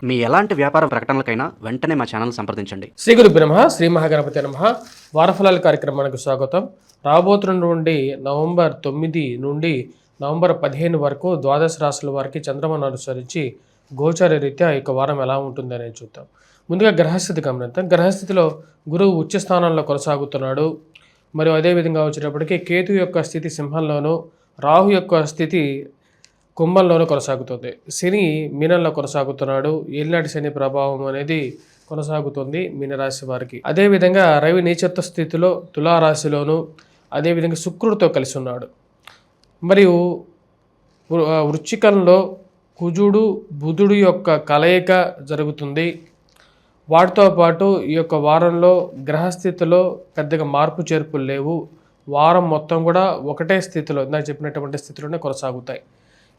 మీ ఎలాంటి వ్యాపార ప్రకటనలకైనా వెంటనే మా ఛానల్ సంప్రదించండి. శ్రీ గురుభ్యో నమః. శ్రీ మహాగణపతి నమః. వారఫలాల కార్యక్రమానికి స్వాగతం. రాబోతున్నటువంటి నవంబర్ 9 నుండి నవంబర్ 15 వరకు ద్వాదశ రాశుల వారికి చంద్రమాను అనుసరించి గోచార రీత్యా ఈ వారం ఎలా ఉంటుంది అనేది చూద్దాం. ముందుగా గ్రహస్థితి గమనిద్దాం. గ్రహస్థితిలో గురువు ఉచ్చ స్థానంలో కొనసాగుతున్నాడు. మరియు అదేవిధంగా వచ్చేటప్పటికీ కేతు యొక్క స్థితి సింహంలోను, రాహు యొక్క స్థితి కుంభంలోనూ కొనసాగుతుంది. శని మీనంలో కొనసాగుతున్నాడు. ఏలినాటి శని ప్రభావం అనేది కొనసాగుతుంది మీనరాశి వారికి. అదేవిధంగా రవి నీచత్వ స్థితిలో తులారాశిలోను, అదేవిధంగా శుక్రుడితో కలిసి ఉన్నాడు. మరియు వృశ్చికంలో కుజుడు బుధుడు యొక్క కలయిక జరుగుతుంది. వాటితో పాటు ఈ యొక్క వారంలో గ్రహస్థితిలో పెద్దగా మార్పు చేర్పులు లేవు. వారం మొత్తం కూడా ఒకటే స్థితిలో ఇందాక చెప్పినటువంటి స్థితిలోనే కొనసాగుతాయి.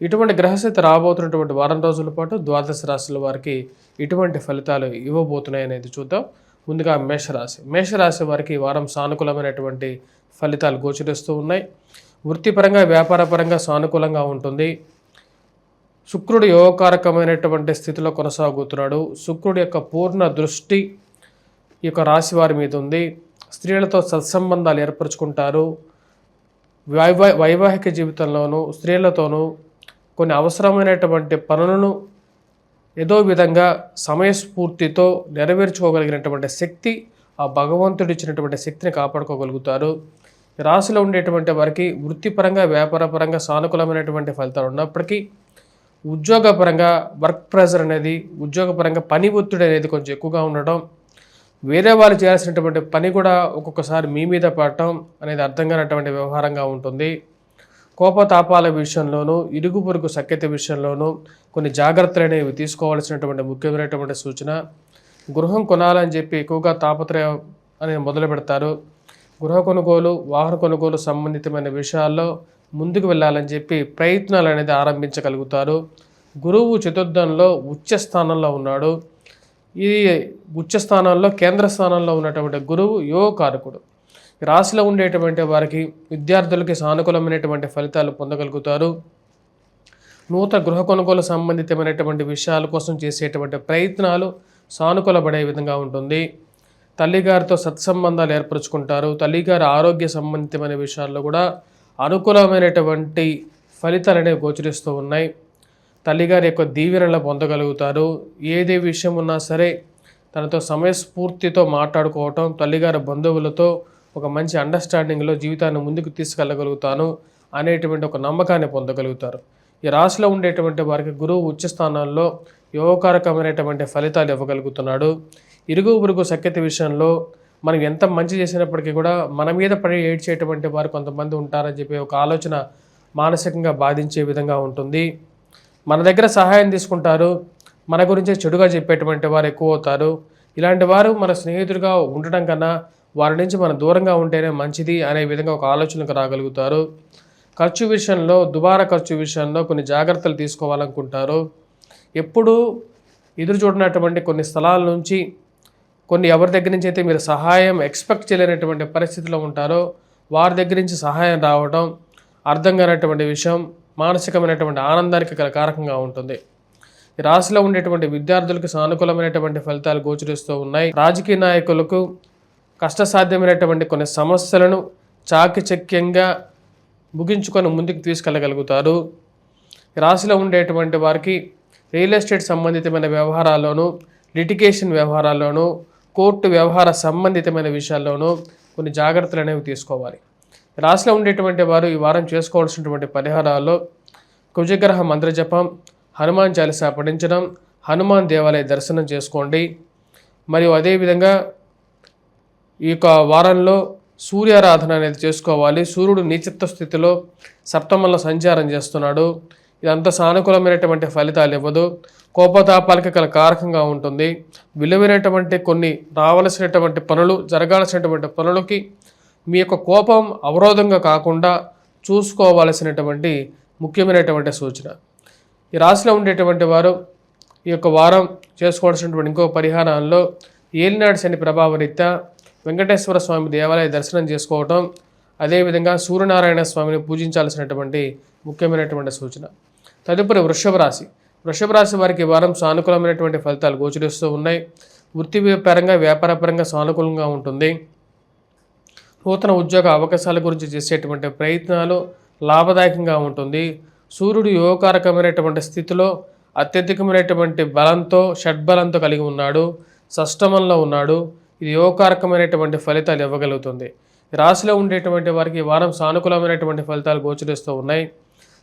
ఇటువంటి గ్రహస్థితి రాబోతున్నటువంటి వారం రోజుల పాటు ద్వాదశ రాశుల వారికి ఇటువంటి ఫలితాలు ఇవ్వబోతున్నాయి అనేది చూద్దాం. ముందుగా మేషరాశి వారికి ఈ వారం సానుకూలమైనటువంటి ఫలితాలు గోచరిస్తూ ఉన్నాయి. వృత్తిపరంగా వ్యాపారపరంగా సానుకూలంగా ఉంటుంది. శుక్రుడు యోగకారకమైనటువంటి స్థితిలో కొనసాగుతున్నాడు. శుక్రుడి యొక్క పూర్ణ దృష్టి ఈ యొక్క రాశి వారి మీద ఉంది. స్త్రీలతో సత్సంబంధాలు ఏర్పరచుకుంటారు. వైవాహిక జీవితంలోనూ స్త్రీలతోనూ కొన్ని అవసరమైనటువంటి పనులను ఏదో విధంగా సమయస్ఫూర్తితో నెరవేర్చుకోగలిగినటువంటి శక్తి, ఆ భగవంతుడు ఇచ్చినటువంటి శక్తిని కాపాడుకోగలుగుతారు. రాశిలో ఉండేటువంటి వారికి వృత్తిపరంగా వ్యాపారపరంగా సానుకూలమైనటువంటి ఫలితాలు ఉన్నప్పటికీ ఉద్యోగపరంగా వర్క్ ప్రెజర్ అనేది, ఉద్యోగపరంగా పని ఒత్తిడి అనేది కొంచెం ఎక్కువగా ఉండడం, వేరే వాళ్ళు చేయాల్సినటువంటి పని కూడా ఒక్కొక్కసారి మీ మీద పడటం అనేది అర్థం కానటువంటి వ్యవహారంగా ఉంటుంది. కోపతాపాల విషయంలోనూ ఇరుగు పొరుగు సఖ్యత విషయంలోనూ కొన్ని జాగ్రత్తలు అనేవి తీసుకోవాల్సినటువంటి ముఖ్యమైనటువంటి సూచన. గృహం కొనాలని చెప్పి ఎక్కువగా తాపత్రయం అనేది మొదలు పెడతారు. గృహ కొనుగోలు, వాహన కొనుగోలు సంబంధితమైన విషయాల్లో ముందుకు వెళ్ళాలని చెప్పి ప్రయత్నాలు అనేది ఆరంభించగలుగుతారు. గురువు చతుర్థంలో ఉచ్చ స్థానంలో ఉన్నాడు. ఈ ఉచ్చ స్థానంలో కేంద్ర స్థానంలో ఉన్నటువంటి గురువు యోగకారకుడు. రాశిలో ఉండేటువంటి వారికి విద్యార్థులకి సానుకూలమైనటువంటి ఫలితాలు పొందగలుగుతారు. నూతన గృహ కొనుగోలు సంబంధితమైనటువంటి విషయాల కోసం చేసేటువంటి ప్రయత్నాలు సానుకూలపడే విధంగా ఉంటుంది. తల్లిగారితో సత్సంబంధాలు ఏర్పరచుకుంటారు. తల్లిగారి ఆరోగ్య సంబంధితమైన విషయాల్లో కూడా అనుకూలమైనటువంటి ఫలితాలు అనేవి గోచరిస్తూ ఉన్నాయి. తల్లిగారి యొక్క దీవెనలు పొందగలుగుతారు. ఏదే విషయం ఉన్నా సరే తనతో సమయస్ఫూర్తితో మాట్లాడుకోవటం, తల్లిగారి బంధువులతో ఒక మంచి అండర్స్టాండింగ్లో జీవితాన్ని ముందుకు తీసుకెళ్ళగలుగుతాను అనేటువంటి ఒక నమ్మకాన్ని పొందగలుగుతారు. ఈ రాశిలో ఉండేటువంటి వారికి గురువు ఉచ్చ స్థానాల్లో యోగకారకమైనటువంటి ఫలితాలు ఇవ్వగలుగుతున్నాడు. ఇరుగు పొరుగు సఖ్యత విషయంలో మనం ఎంత మంచి చేసినప్పటికీ కూడా మన మీద పడి ఏడ్చేటువంటి వారు కొంతమంది ఉంటారని చెప్పి ఒక ఆలోచన మానసికంగా బాధించే విధంగా ఉంటుంది. మన దగ్గర సహాయం తీసుకుంటారు, మన గురించే చెడుగా చెప్పేటువంటి వారు ఎక్కువ అవుతారు. ఇలాంటి వారు మన స్నేహితుడిగా ఉండటం కన్నా వారి నుంచి మనం దూరంగా ఉంటేనే మంచిది అనే విధంగా ఒక ఆలోచనకు రాగలుగుతారు. ఖర్చు విషయంలో, దుబారా ఖర్చు విషయంలో కొన్ని జాగ్రత్తలు తీసుకోవాలనుకుంటారు. ఎప్పుడూ ఎదురు చూడనటువంటి కొన్ని స్థలాల నుంచి, కొన్ని ఎవరి దగ్గర నుంచి అయితే మీరు సహాయం ఎక్స్పెక్ట్ చేయలేనటువంటి పరిస్థితిలో ఉంటారో వారి దగ్గర నుంచి సహాయం రావడం అర్థం కానటువంటి విషయం మానసికమైనటువంటి ఆనందానికి కారకంగా ఉంటుంది. ఈ రాశిలో ఉండేటువంటి విద్యార్థులకు సానుకూలమైనటువంటి ఫలితాలు గోచరిస్తూ ఉన్నాయి. రాజకీయ నాయకులకు కష్టసాధ్యమైనటువంటి కొన్ని సమస్యలను చాకచక్యంగా ముగించుకొని ముందుకు తీసుకెళ్ళగలుగుతారు. ఈ రాశిలో ఉండేటువంటి వారికి రియల్ ఎస్టేట్ సంబంధితమైన వ్యవహారాల్లోనూ, లిటిగేషన్ వ్యవహారాల్లోనూ, కోర్టు వ్యవహార సంబంధితమైన విషయాల్లోనూ కొన్ని జాగ్రత్తలు అనేవి తీసుకోవాలి. రాశిలో ఉండేటువంటి వారు ఈ వారం చేసుకోవాల్సినటువంటి పరిహారాల్లో కుజగ్రహ మంత్రజపం, హనుమాన్ చాలీసా పఠించడం, హనుమాన్ దేవాలయ దర్శనం చేసుకోండి. మరియు అదేవిధంగా ఈ యొక్క వారంలో సూర్యారాధన అనేది చేసుకోవాలి. సూర్యుడు నీచత్వ స్థితిలో సప్తమంలో సంచారం చేస్తున్నాడు. ఇదంతా సానుకూలమైనటువంటి ఫలితాలు ఇవ్వదు. కోపతాపాలకి కారకంగా ఉంటుంది. విలువైనటువంటి కొన్ని రావాల్సినటువంటి పనులు, జరగాల్సినటువంటి పనులకి మీ యొక్క కోపం అవరోధంగా కాకుండా చూసుకోవాల్సినటువంటి ముఖ్యమైనటువంటి సూచన. ఈ రాశిలో ఉండేటువంటి వారు ఈ యొక్క వారం చేసుకోవాల్సినటువంటి ఇంకో పరిహారాల్లో ఏలినాటి శని ప్రభావరీత్యా వెంకటేశ్వర స్వామి దేవాలయ దర్శనం చేసుకోవటం, అదేవిధంగా సూర్యనారాయణ స్వామిని పూజించాల్సినటువంటి ముఖ్యమైనటువంటి సూచన. తదుపరి వృషభ రాశి. వృషభ రాశి వారికి ఈ వారం సానుకూలమైనటువంటి ఫలితాలు గోచరిస్తూ ఉన్నాయి. వృత్తి పరంగా వ్యాపార పరంగా సానుకూలంగా ఉంటుంది. నూతన ఉద్యోగ అవకాశాల గురించి చేసేటువంటి ప్రయత్నాలు లాభదాయకంగా ఉంటుంది. సూర్యుడు యోగకారకమైనటువంటి స్థితిలో అత్యధికమైనటువంటి బలంతో షడ్బలంతో కలిగి ఉన్నాడు. షష్టమంలో ఉన్నాడు. ఇది యోగకారకమైనటువంటి ఫలితాలు ఇవ్వగలుగుతుంది. రాశిలో ఉండేటువంటి వారికి ఈ వారం సానుకూలమైనటువంటి ఫలితాలు గోచరిస్తూ ఉన్నాయి.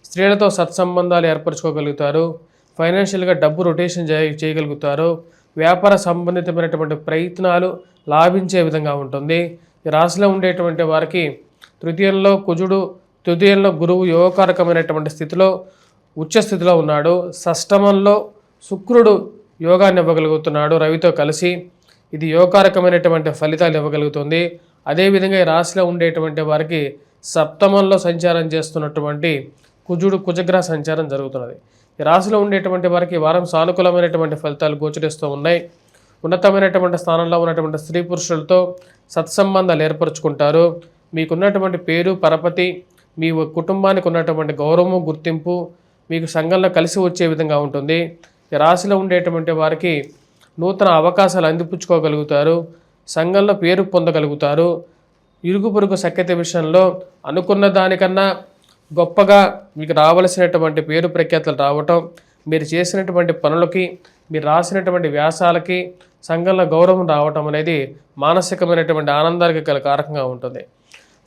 స్త్రీలతో సత్సంబంధాలు ఏర్పరచుకోగలుగుతారు. ఫైనాన్షియల్గా డబ్బు రొటేషన్ చేయగలుగుతారు. వ్యాపార సంబంధితమైనటువంటి ప్రయత్నాలు లాభించే విధంగా ఉంటుంది. ఈ రాశిలో ఉండేటువంటి వారికి తృతీయంలో కుజుడు, తృతీయంలో గురువు యోగకారకమైనటువంటి స్థితిలో ఉచ్చ స్థితిలో ఉన్నాడు. షష్టమంలో శుక్రుడు యోగాన్ని ఇవ్వగలుగుతున్నాడు రవితో కలిసి. ఇది యోగకారకమైనటువంటి ఫలితాలు ఇవ్వగలుగుతుంది. అదేవిధంగా ఈ రాశిలో ఉండేటువంటి వారికి సప్తమంలో సంచారం చేస్తున్నటువంటి కుజగ్రహ సంచారం జరుగుతున్నది. ఈ రాశిలో ఉండేటువంటి వారికి వారం సానుకూలమైనటువంటి ఫలితాలు గోచరిస్తూ ఉన్నాయి. ఉన్నతమైనటువంటి స్థానంలో ఉన్నటువంటి స్త్రీ పురుషులతో సత్సంబంధాలు ఏర్పరచుకుంటారు. మీకున్నటువంటి పేరు పరపతి, మీ కుటుంబానికి ఉన్నటువంటి గౌరవము గుర్తింపు మీకు సంఘంలో కలిసి వచ్చే విధంగా ఉంటుంది. ఈ రాశిలో ఉండేటువంటి వారికి నూతన అవకాశాలు అందిపుచ్చుకోగలుగుతారు. సంఘంలో పేరు పొందగలుగుతారు. ఇరుగు పొరుగు సఖ్యత విషయంలో అనుకున్న దానికన్నా గొప్పగా మీకు రావలసినటువంటి పేరు ప్రఖ్యాతలు రావటం, మీరు చేసినటువంటి పనులకి, మీరు రాసినటువంటి వ్యాసాలకి సంఘంలో గౌరవం రావటం అనేది మానసికమైనటువంటి ఆనందానికి కారకంగా ఉంటుంది.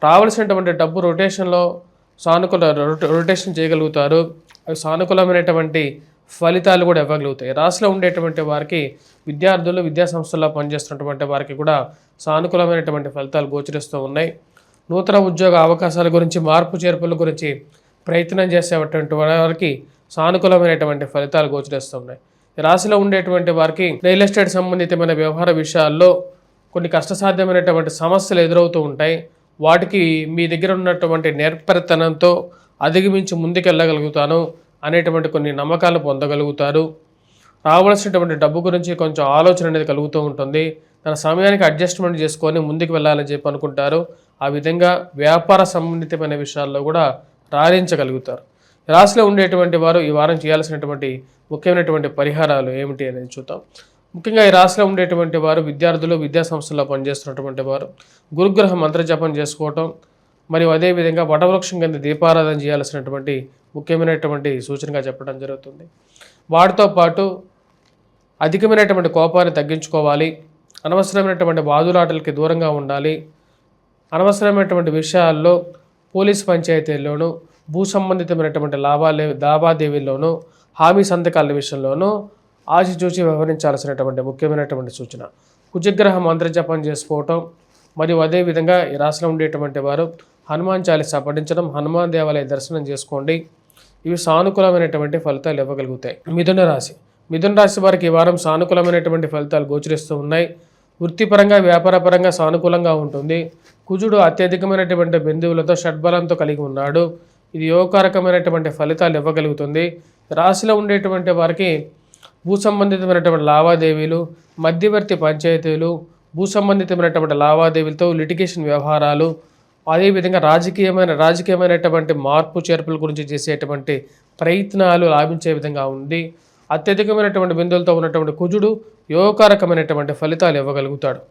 రావాల్సినటువంటి డబ్బు రొటేషన్లో రొటేషన్ చేయగలుగుతారు. అవి సానుకూలమైనటువంటి ఫలితాలు కూడా ఇవ్వగలుగుతాయి. రాశిలో ఉండేటువంటి వారికి విద్యార్థులు, విద్యా సంస్థల్లో పనిచేస్తున్నటువంటి వారికి కూడా సానుకూలమైనటువంటి ఫలితాలు గోచరిస్తూ ఉన్నాయి. నూతన ఉద్యోగ అవకాశాల గురించి, మార్పు చేర్పుల గురించి ప్రయత్నం చేసేటువంటి వారికి సానుకూలమైనటువంటి ఫలితాలు గోచరిస్తున్నాయి. రాశిలో ఉండేటువంటి వారికి రియల్ ఎస్టేట్ సంబంధితమైన వ్యవహార విషయాల్లో కొన్ని కష్టసాధ్యమైనటువంటి సమస్యలు ఎదురవుతూ ఉంటాయి. వాటికి మీ దగ్గర ఉన్నటువంటి నేర్పరితనంతో అధిగమించి ముందుకెళ్ళగలుగుతాను అనేటువంటి కొన్ని నమ్మకాలు పొందగలుగుతారు. రావాల్సినటువంటి డబ్బు గురించి కొంచెం ఆలోచన అనేది కలుగుతూ ఉంటుంది. తన సమయానికి అడ్జస్ట్మెంట్ చేసుకొని ముందుకు వెళ్ళాలని చెప్పి అనుకుంటారు. ఆ విధంగా వ్యాపార సంబంధితమైన విషయాల్లో కూడా రాణించగలుగుతారు. రాశిలో ఉండేటువంటి వారు ఈ వారం చేయాల్సినటువంటి ముఖ్యమైనటువంటి పరిహారాలు ఏమిటి అనేది చూద్దాం. ముఖ్యంగా ఈ రాశిలో ఉండేటువంటి వారు విద్యార్థులు, విద్యా సంస్థల్లో పనిచేస్తున్నటువంటి వారు గురుగ్రహ మంత్రజపం చేసుకోవటం, మరియు అదేవిధంగా వటవృక్షం కింద దీపారాధన చేయాల్సినటువంటి ముఖ్యమైనటువంటి సూచనగా చెప్పడం జరుగుతుంది. వాటితో పాటు అధికమైనటువంటి కోపాన్ని తగ్గించుకోవాలి. అనవసరమైనటువంటి వాదులాటలకి దూరంగా ఉండాలి. అనవసరమైనటువంటి విషయాల్లో పోలీస్ పంచాయతీల్లోనూ, భూ సంబంధితమైనటువంటి లావాదేవీల్లోనూ, హామీ సంతకాల విషయంలోనూ ఆచితూచి వ్యవహరించాల్సినటువంటి ముఖ్యమైనటువంటి సూచన. కుజగ్రహ మంత్రజపం చేసుకోవటం, మరియు అదేవిధంగా ఈ రాశిలో ఉండేటువంటి వారు హనుమాన్ చాలీసా పఠించడం, హనుమాన్ దేవాలయ దర్శనం చేసుకోండి. ఇవి సానుకూలమైనటువంటి ఫలితాలు ఇవ్వగలుగుతాయి. మిథున రాశి వారికి ఈ వారం సానుకూలమైనటువంటి ఫలితాలు గోచరిస్తూ ఉన్నాయి. వృత్తిపరంగా, వ్యాపారపరంగా సానుకూలంగా ఉంటుంది. కుజుడు అత్యధికమైనటువంటి బిందువులతో షడ్బలంతో కలిగి ఉన్నాడు. ఇది యోగకారకమైనటువంటి ఫలితాలు ఇవ్వగలుగుతుంది. రాశిలో ఉండేటువంటి వారికి భూ సంబంధితమైనటువంటి లావాదేవీలు, మధ్యవర్తి పంచాయతీలు, భూ సంబంధితమైనటువంటి లావాదేవీలతో లిటిగేషన్ వ్యవహారాలు, అదేవిధంగా రాజకీయమైనటువంటి మార్పు చేర్పుల గురించి చేసేటువంటి ప్రయత్నాలు లాభించే విధంగా ఉంది. అత్యధికమైనటువంటి బిందువులతో ఉన్నటువంటి కుజుడు యోగకారకమైనటువంటి ఫలితాలు ఇవ్వగలుగుతాడు.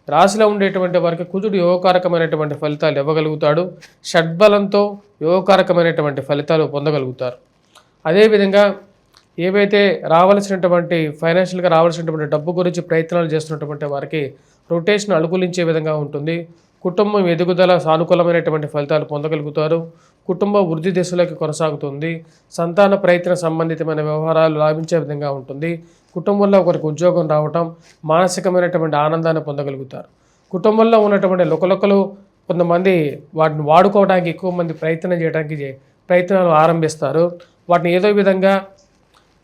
రాశిలో ఉండేటువంటి వారికి కుజుడు యోగకారకమైనటువంటి ఫలితాలు ఇవ్వగలుగుతాడు. షడ్బలంతో యోగకారకమైనటువంటి ఫలితాలు పొందగలుగుతారు. అదేవిధంగా ఏవైతే రావాల్సినటువంటి ఫైనాన్షియల్గా రావాల్సినటువంటి డబ్బు గురించి ప్రయత్నాలు చేస్తున్నటువంటి వారికి రొటేషన్ అనుకూలించే విధంగా ఉంటుంది. కుటుంబం ఎదుగుదల సానుకూలమైనటువంటి ఫలితాలు పొందగలుగుతారు. కుటుంబ వృద్ధి దిశలోకి కొనసాగుతుంది. సంతాన ప్రయత్న సంబంధితమైన వ్యవహారాలు లాభించే విధంగా ఉంటుంది. కుటుంబంలో ఒకరికి ఉద్యోగం రావటం, మానసికమైనటువంటి ఆనందాన్ని పొందగలుగుతారు. కుటుంబంలో ఉన్నటువంటి లుకలుకలు కొంతమంది వాటిని వాడుకోవడానికి ఎక్కువ మంది ప్రయత్నం చేయడానికి ప్రయత్నాలు ఆరంభిస్తారు. వాటిని ఏదో విధంగా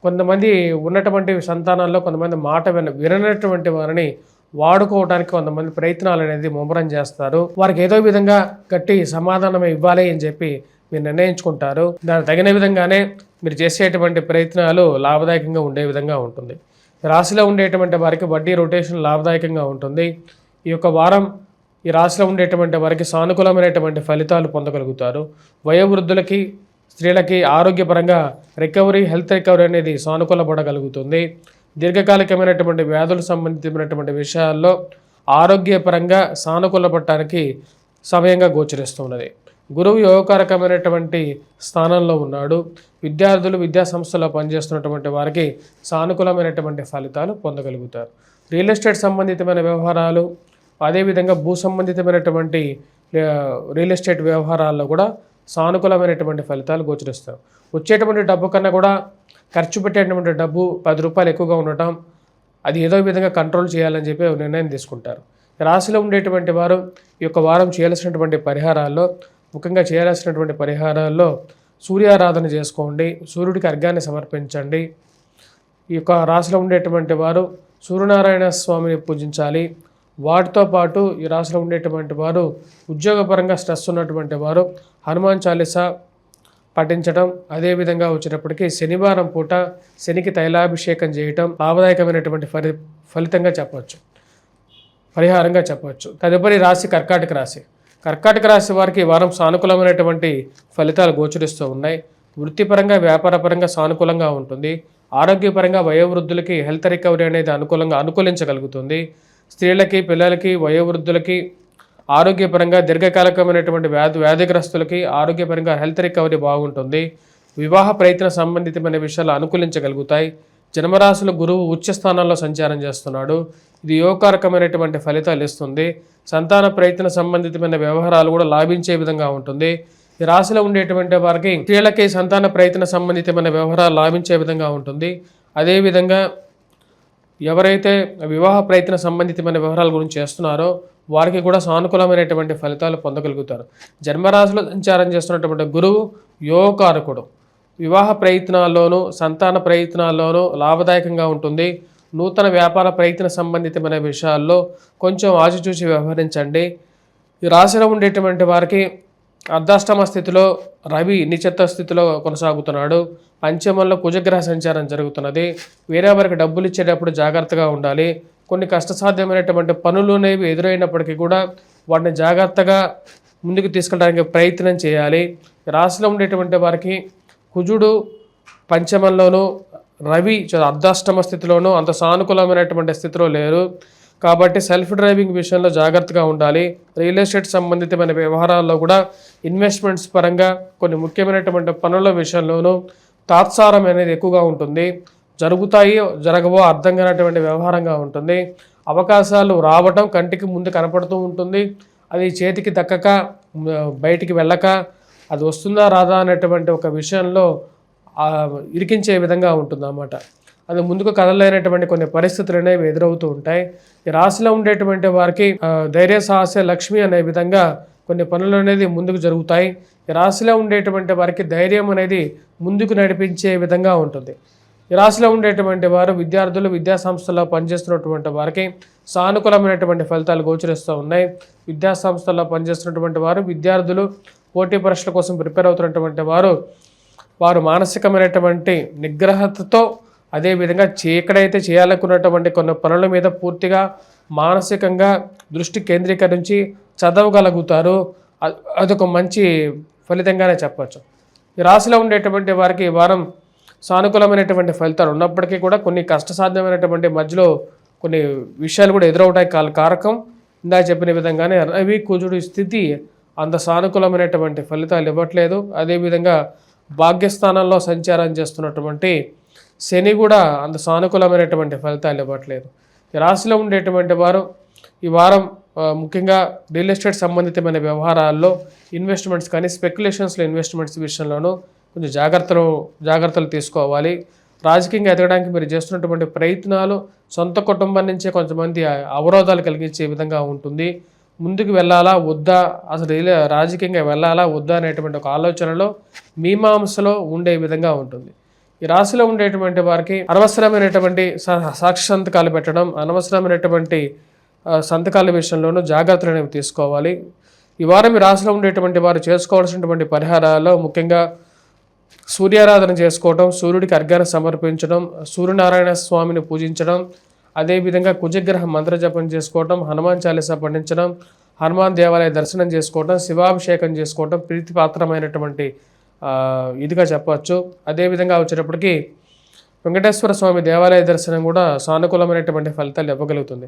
కొంతమంది ఉన్నటువంటి సంతానాల్లో కొంతమంది మాట విననటువంటి వారిని వాడుకోవడానికి కొంతమంది ప్రయత్నాలు అనేది ముమ్మరం చేస్తారు. వారికి ఏదో విధంగా గట్టి సమాధానం ఇవ్వాలి అని చెప్పి మీరు నిర్ణయించుకుంటారు. దానికి తగిన విధంగానే మీరు చేసేటువంటి ప్రయత్నాలు లాభదాయకంగా ఉండే విధంగా ఉంటుంది. రాశిలో ఉండేటువంటి వారికి వడ్డీ రొటేషన్ లాభదాయకంగా ఉంటుంది. ఈ యొక్క వారం ఈ రాశిలో ఉండేటువంటి వారికి సానుకూలమైనటువంటి ఫలితాలు పొందగలుగుతారు. వయోవృద్ధులకి స్త్రీలకి ఆరోగ్యపరంగా హెల్త్ రికవరీ అనేది సానుకూలపడగలుగుతుంది. దీర్ఘకాలికమైనటువంటి వ్యాధులకు సంబంధించినటువంటి విషయాల్లో ఆరోగ్యపరంగా సానుకూలపడటానికి సమయంగా గోచరిస్తున్నది. గురువు యోగకారకమైనటువంటి స్థానంలో ఉన్నాడు. విద్యార్థులు విద్యా సంస్థలో పనిచేస్తున్నటువంటి వారికి సానుకూలమైనటువంటి ఫలితాలు పొందగలుగుతారు. రియల్ ఎస్టేట్ సంబంధితమైన వ్యవహారాలు, అదేవిధంగా భూ సంబంధితమైనటువంటి రియల్ ఎస్టేట్ వ్యవహారాల్లో కూడా సానుకూలమైనటువంటి ఫలితాలు గోచరిస్తారు. వచ్చేటువంటి డబ్బు కన్నా కూడా ఖర్చు పెట్టేటువంటి డబ్బు 10 రూపాయలు ఎక్కువగా ఉండటం, అది ఏదో విధంగా కంట్రోల్ చేయాలని చెప్పి నిర్ణయం తీసుకుంటారు. రాశిలో ఉండేటువంటి వారు ఈ యొక్క వారం చేయాల్సినటువంటి పరిహారాల్లో, ముఖ్యంగా చేయాల్సినటువంటి పరిహారాల్లో సూర్యారాధన చేసుకోండి, సూర్యుడికి అర్ఘ్యాన్ని సమర్పించండి. ఈ యొక్క రాశిలో ఉండేటువంటి వారు సూర్యనారాయణ స్వామిని పూజించాలి. వాటితో పాటు ఈ రాశిలో ఉండేటువంటి వారు ఉద్యోగపరంగా స్ట్రెస్ ఉన్నటువంటి వారు హనుమాన్ చాలీసా పఠించడం, అదేవిధంగా వచ్చేటప్పటికి శనివారం పూట శనికి తైలాభిషేకం చేయటం లాభదాయకమైనటువంటి ఫలితంగా చెప్పవచ్చు, పరిహారంగా చెప్పవచ్చు. తదుపరి రాశి కర్కాటక రాశి. కర్కాటక రాశి వారికి వారం సానుకూలమైనటువంటి ఫలితాలు గోచరిస్తూ ఉన్నాయి. వృత్తిపరంగా వ్యాపారపరంగా సానుకూలంగా ఉంటుంది. ఆరోగ్యపరంగా వయోవృద్ధులకి హెల్త్ రికవరీ అనేది అనుకూలించగలుగుతుంది. స్త్రీలకి, పిల్లలకి, వయోవృద్ధులకి ఆరోగ్యపరంగా దీర్ఘకాలికమైనటువంటి వ్యాధిగ్రస్తులకి ఆరోగ్యపరంగా హెల్త్ రికవరీ బాగుంటుంది. వివాహ ప్రయత్న సంబంధితమైన విషయాలు అనుకూలించగలుగుతాయి. జన్మరాశులు గురువు ఉచ్చ స్థానంలో సంచారం చేస్తున్నాడు. ఇది యోగకారకమైనటువంటి ఫలితాలు ఇస్తుంది. సంతాన ప్రయత్న సంబంధితమైన వ్యవహారాలు కూడా లాభించే విధంగా ఉంటుంది. ఈ రాశిలో ఉండేటువంటి వారికి స్త్రీలకి సంతాన ప్రయత్న సంబంధితమైన వ్యవహారాలు లాభించే విధంగా ఉంటుంది. అదేవిధంగా ఎవరైతే వివాహ ప్రయత్న సంబంధితమైన వ్యవహారాల గురించి చేస్తున్నారో వారికి కూడా సానుకూలమైనటువంటి ఫలితాలు పొందగలుగుతారు. జన్మరాశిలో సంచారం చేస్తున్నటువంటి గురువు యోగకారకుడు. వివాహ ప్రయత్నాల్లోనూ సంతాన ప్రయత్నాల్లోనూ లాభదాయకంగా ఉంటుంది. నూతన వ్యాపార ప్రయత్న సంబంధితమైన విషయాల్లో కొంచెం ఆచిచూచి వ్యవహరించండి. ఈ రాశిలో ఉండేటువంటి వారికి అర్ధాష్టమ స్థితిలో రవి నిశ్చిత స్థితిలో కొనసాగుతున్నాడు. పంచమంలో కుజగ్రహ సంచారం జరుగుతున్నది. వేరే వారికి డబ్బులు ఇచ్చేటప్పుడు జాగ్రత్తగా ఉండాలి. కొన్ని కష్టసాధ్యమైనటువంటి పనులు అనేవి ఎదురైనప్పటికీ కూడా వాటిని జాగ్రత్తగా ముందుకు తీసుకెళ్ళడానికి ప్రయత్నం చేయాలి. రాశిలో ఉండేటువంటి వారికి కుజుడు పంచమంలోనూ, రవి అర్ధాష్టమ స్థితిలోనూ అంత సానుకూలమైనటువంటి స్థితిలో లేరు. కాబట్టి సెల్ఫ్ డ్రైవింగ్ విషయంలో జాగ్రత్తగా ఉండాలి. రియల్ ఎస్టేట్ సంబంధితమైన వ్యవహారాల్లో కూడా ఇన్వెస్ట్మెంట్స్ పరంగా కొన్ని ముఖ్యమైనటువంటి పనుల విషయంలోనూ తాత్సారం అనేది ఎక్కువగా ఉంటుంది. జరుగుతాయి జరగవో అర్థం కానటువంటి వ్యవహారంగా ఉంటుంది. అవకాశాలు రావటం కంటికి ముందు కనపడుతూ ఉంటుంది. అది చేతికి దక్కక బయటికి వెళ్ళక అది వస్తుందా రాదా అనేటువంటి ఒక విషయంలో ఇరికించే విధంగా ఉంటుంది అన్నమాట. అది ముందుకు కదలలేనటువంటి కొన్ని పరిస్థితులు అనేవి ఎదురవుతూ ఉంటాయి. ఈ రాశిలో ఉండేటువంటి వారికి ధైర్య సాహస లక్ష్మి అనే విధంగా కొన్ని పనులు అనేది ముందుకు జరుగుతాయి. ఈ రాశిలో ఉండేటువంటి వారికి ధైర్యం అనేది ముందుకు నడిపించే విధంగా ఉంటుంది. ఈ రాశిలో ఉండేటువంటి వారు విద్యార్థులు విద్యా సంస్థల్లో పనిచేస్తున్నటువంటి వారికి సానుకూలమైనటువంటి ఫలితాలు గోచరిస్తూ ఉన్నాయి. విద్యా సంస్థల్లో పనిచేస్తున్నటువంటి వారు విద్యార్థులు పోటీ పరీక్షల కోసం ప్రిపేర్ అవుతున్నటువంటి వారు మానసికమైనటువంటి నిగ్రహతతో, అదేవిధంగా ఎక్కడైతే చేయాలనుకున్నటువంటి కొన్ని పనుల మీద పూర్తిగా మానసికంగా దృష్టి కేంద్రీకరించి చదవగలుగుతారు. అదొక మంచి ఫలితంగానే చెప్పచ్చు. ఈ రాశిలో ఉండేటువంటి వారికి ఈ వారం సానుకూలమైనటువంటి ఫలితాలు ఉన్నప్పటికీ కూడా కొన్ని కష్టసాధ్యమైనటువంటి మధ్యలో కొన్ని విషయాలు కూడా ఎదురవుతాయి. కారకం ఇందా చెప్పిన విధంగానే రవి కుజుడు స్థితి అంత సానుకూలమైనటువంటి ఫలితాలు ఇవ్వట్లేదు. అదేవిధంగా భాగ్యస్థానంలో సంచారం చేస్తున్నటువంటి శని కూడా అంత సానుకూలమైనటువంటి ఫలితాలు ఇవ్వట్లేదు. ఈ రాశిలో ఉండేటువంటి వారు ఈ వారం ముఖ్యంగా రియల్ ఎస్టేట్ సంబంధితమైన వ్యవహారాల్లో ఇన్వెస్ట్మెంట్స్ కానీ స్పెక్యులేషన్స్లో ఇన్వెస్ట్మెంట్స్ విషయంలోనూ కొంచెం జాగ్రత్తలు తీసుకోవాలి. రాజకీయంగా ఎదగడానికి మీరు చేస్తున్నటువంటి ప్రయత్నాలు సొంత కుటుంబం నుంచే కొంతమంది అవరోధాలు కలిగించే విధంగా ఉంటుంది. ముందుకు వెళ్ళాలా వద్దా, అసలు రాజకీయంగా వెళ్ళాలా వద్దా అనేటువంటి ఒక ఆలోచనలో మీమాంసలో ఉండే విధంగా ఉంటుంది. ఈ రాశిలో ఉండేటువంటి వారికి అనవసరమైనటువంటి సాక్షి సంతకాలు పెట్టడం, అనవసరమైనటువంటి సంతకాల విషయంలోనూ జాగ్రత్తలు అనేవి తీసుకోవాలి. ఈ వారం ఈ రాశిలో ఉండేటువంటి వారు చేసుకోవాల్సినటువంటి పరిహారాల్లో ముఖ్యంగా సూర్యారాధన చేసుకోవడం, సూర్యుడికి అర్ఘ్యాన్ని సమర్పించడం, సూర్యనారాయణ స్వామిని పూజించడం, అదేవిధంగా కుజగ్రహ మంత్ర జపం చేసుకోవడం, హనుమాన్ చాలీసా పఠించడం, హనుమాన్ దేవాలయ దర్శనం చేసుకోవడం, శివాభిషేకం చేసుకోవడం, ప్రీతిపాత్రమైనటువంటి ఇదిగా చెప్పవచ్చు. అదేవిధంగా వచ్చేటప్పటికి వెంకటేశ్వర స్వామి దేవాలయ దర్శనం కూడా సానుకూలమైనటువంటి ఫలితాలు ఇవ్వగలుగుతుంది.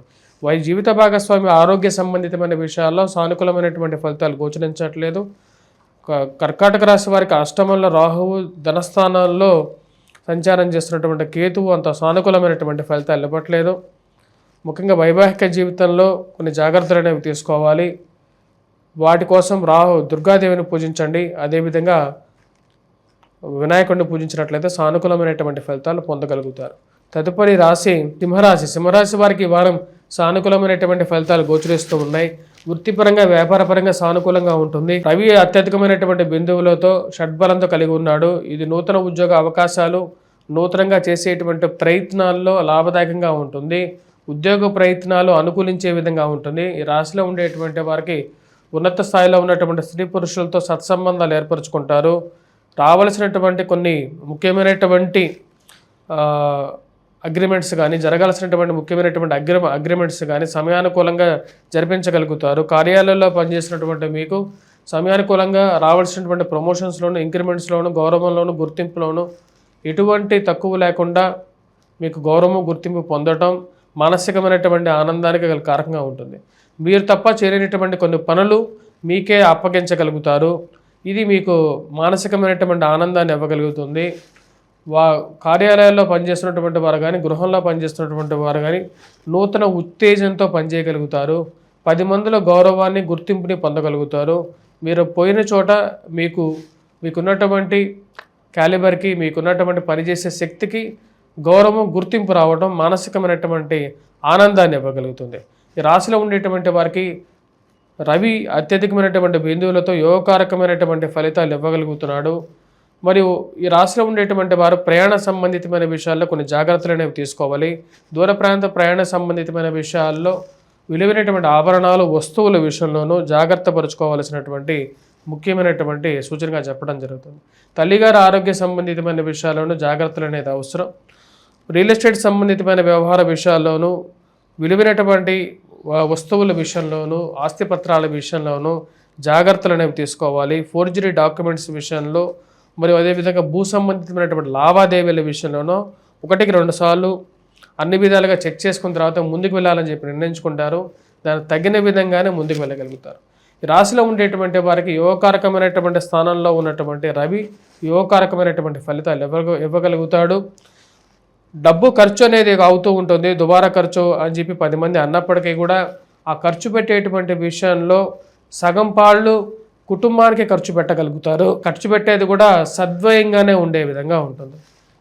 జీవిత భాగస్వామి ఆరోగ్య సంబంధితమైన విషయాల్లో సానుకూలమైనటువంటి ఫలితాలు గోచరించట్లేదు. కర్కాటక రాశి వారికి అష్టమంలో రాహువు, ధనస్థానాల్లో సంచారం చేస్తున్నటువంటి కేతువు అంత సానుకూలమైనటువంటి ఫలితాలు ఇవ్వట్లేదు. ముఖ్యంగా వైవాహిక జీవితంలో కొన్ని జాగ్రత్తలు అనేవి తీసుకోవాలి. వాటి కోసం దుర్గాదేవిని పూజించండి. అదేవిధంగా వినాయకుడిని పూజించినట్లయితే సానుకూలమైనటువంటి ఫలితాలు పొందగలుగుతారు. తదుపరి రాశి సింహరాశి. సింహరాశి వారికి ఈ వారం సానుకూలమైనటువంటి ఫలితాలు గోచరిస్తూ ఉన్నాయి. వృత్తిపరంగా, వ్యాపారపరంగా సానుకూలంగా ఉంటుంది. రవి అత్యధికమైనటువంటి బిందువులతో షడ్బలంతో కలిగి ఉన్నాడు. ఇది నూతన ఉద్యోగ అవకాశాలు, నూతనంగా చేసేటువంటి ప్రయత్నాల్లో లాభదాయకంగా ఉంటుంది. ఉద్యోగ ప్రయత్నాలు అనుకూలించే విధంగా ఉంటుంది. ఈ రాశిలో ఉండేటువంటి వారికి ఉన్నత స్థాయిలో ఉన్నటువంటి స్త్రీ పురుషులతో సత్సంబంధాలు ఏర్పరచుకుంటారు. రావాల్సినటువంటి కొన్ని ముఖ్యమైనటువంటి అగ్రిమెంట్స్ కానీ, జరగాల్సినటువంటి ముఖ్యమైనటువంటి అగ్రిమెంట్స్ కానీ సమయానుకూలంగా జరిపించగలుగుతారు. కార్యాలయంలో పనిచేసినటువంటి మీకు సమయానుకూలంగా రావాల్సినటువంటి ప్రమోషన్స్లోను, ఇంక్రిమెంట్స్లోను, గౌరవంలోను, గుర్తింపులోను ఎటువంటి తక్కువ లేకుండా మీకు గౌరవం, గుర్తింపు పొందడం మానసికమైనటువంటి ఆనందానికి కారకంగా ఉంటుంది. మీరు తప్ప చేయలేనటువంటి కొన్ని పనులు మీకే అప్పగించగలుగుతారు. ఇది మీకు మానసికమైనటువంటి ఆనందాన్ని ఇవ్వగలుగుతుంది. కార్యాలయాల్లో పనిచేస్తున్నటువంటి వారు కానీ, గృహంలో పనిచేస్తున్నటువంటి వారు కానీ నూతన ఉత్తేజంతో పనిచేయగలుగుతారు. 10 మందిలో గౌరవాన్ని, గుర్తింపుని పొందగలుగుతారు. మీరు పోయిన చోట మీకున్నటువంటి క్యాలిబర్కి, మీకున్నటువంటి పనిచేసే శక్తికి గౌరవం, గుర్తింపు రావడం మానసికమైనటువంటి ఆనందాన్ని ఇవ్వగలుగుతుంది. ఈ రాశిలో ఉండేటువంటి వారికి రవి అత్యధికమైనటువంటి బిందువులతో యోగకారకమైనటువంటి ఫలితాలు ఇవ్వగలుగుతున్నాడు. మరియు ఈ రాశిలో ఉండేటువంటి వారు ప్రయాణ సంబంధితమైన విషయాల్లో కొన్ని జాగ్రత్తలు అనేవి తీసుకోవాలి. దూర ప్రాంత ప్రయాణ సంబంధితమైన విషయాల్లో విలువైనటువంటి ఆభరణాలు, వస్తువుల విషయంలోనూ జాగ్రత్త పరుచుకోవాల్సినటువంటి ముఖ్యమైనటువంటి సూచనగా చెప్పడం జరుగుతుంది. తల్లిగారి ఆరోగ్య సంబంధితమైన విషయాల్లోనూ జాగ్రత్తలు అనేది అవసరం. రియల్ ఎస్టేట్ సంబంధితమైన వ్యవహార విషయాల్లోనూ, విలువైనటువంటి వస్తువుల విషయంలోనూ, ఆస్తిపత్రాల విషయంలోనూ జాగ్రత్తలు అనేవి తీసుకోవాలి. ఫోర్జరీ డాక్యుమెంట్స్ విషయంలో, మరియు అదేవిధంగా భూ సంబంధితమైనటువంటి లావాదేవీల విషయంలోనూ 1-2 సార్లు అన్ని విధాలుగా చెక్ చేసుకున్న తర్వాత ముందుకు వెళ్ళాలని చెప్పి నిర్ణయించుకుంటారు. దానికి తగిన విధంగానే ముందుకు వెళ్ళగలుగుతారు. ఈ రాశిలో ఉండేటువంటి వారికి యోగకారకమైనటువంటి స్థానంలో ఉన్నటువంటి రవి యోగకారకమైనటువంటి ఫలితాలు ఇవ్వగలుగుతాడు. డబ్బు ఖర్చు అనేది అవుతూ ఉంటుంది. దుబారా ఖర్చు అని చెప్పి 10 మంది అన్నప్పటికీ కూడా ఆ ఖర్చు పెట్టేటువంటి విషయంలో సగం పాళ్ళు కుటుంబానికి ఖర్చు పెట్టగలుగుతారు. ఖర్చు పెట్టేది కూడా సద్వయంగానే ఉండే విధంగా ఉంటుంది.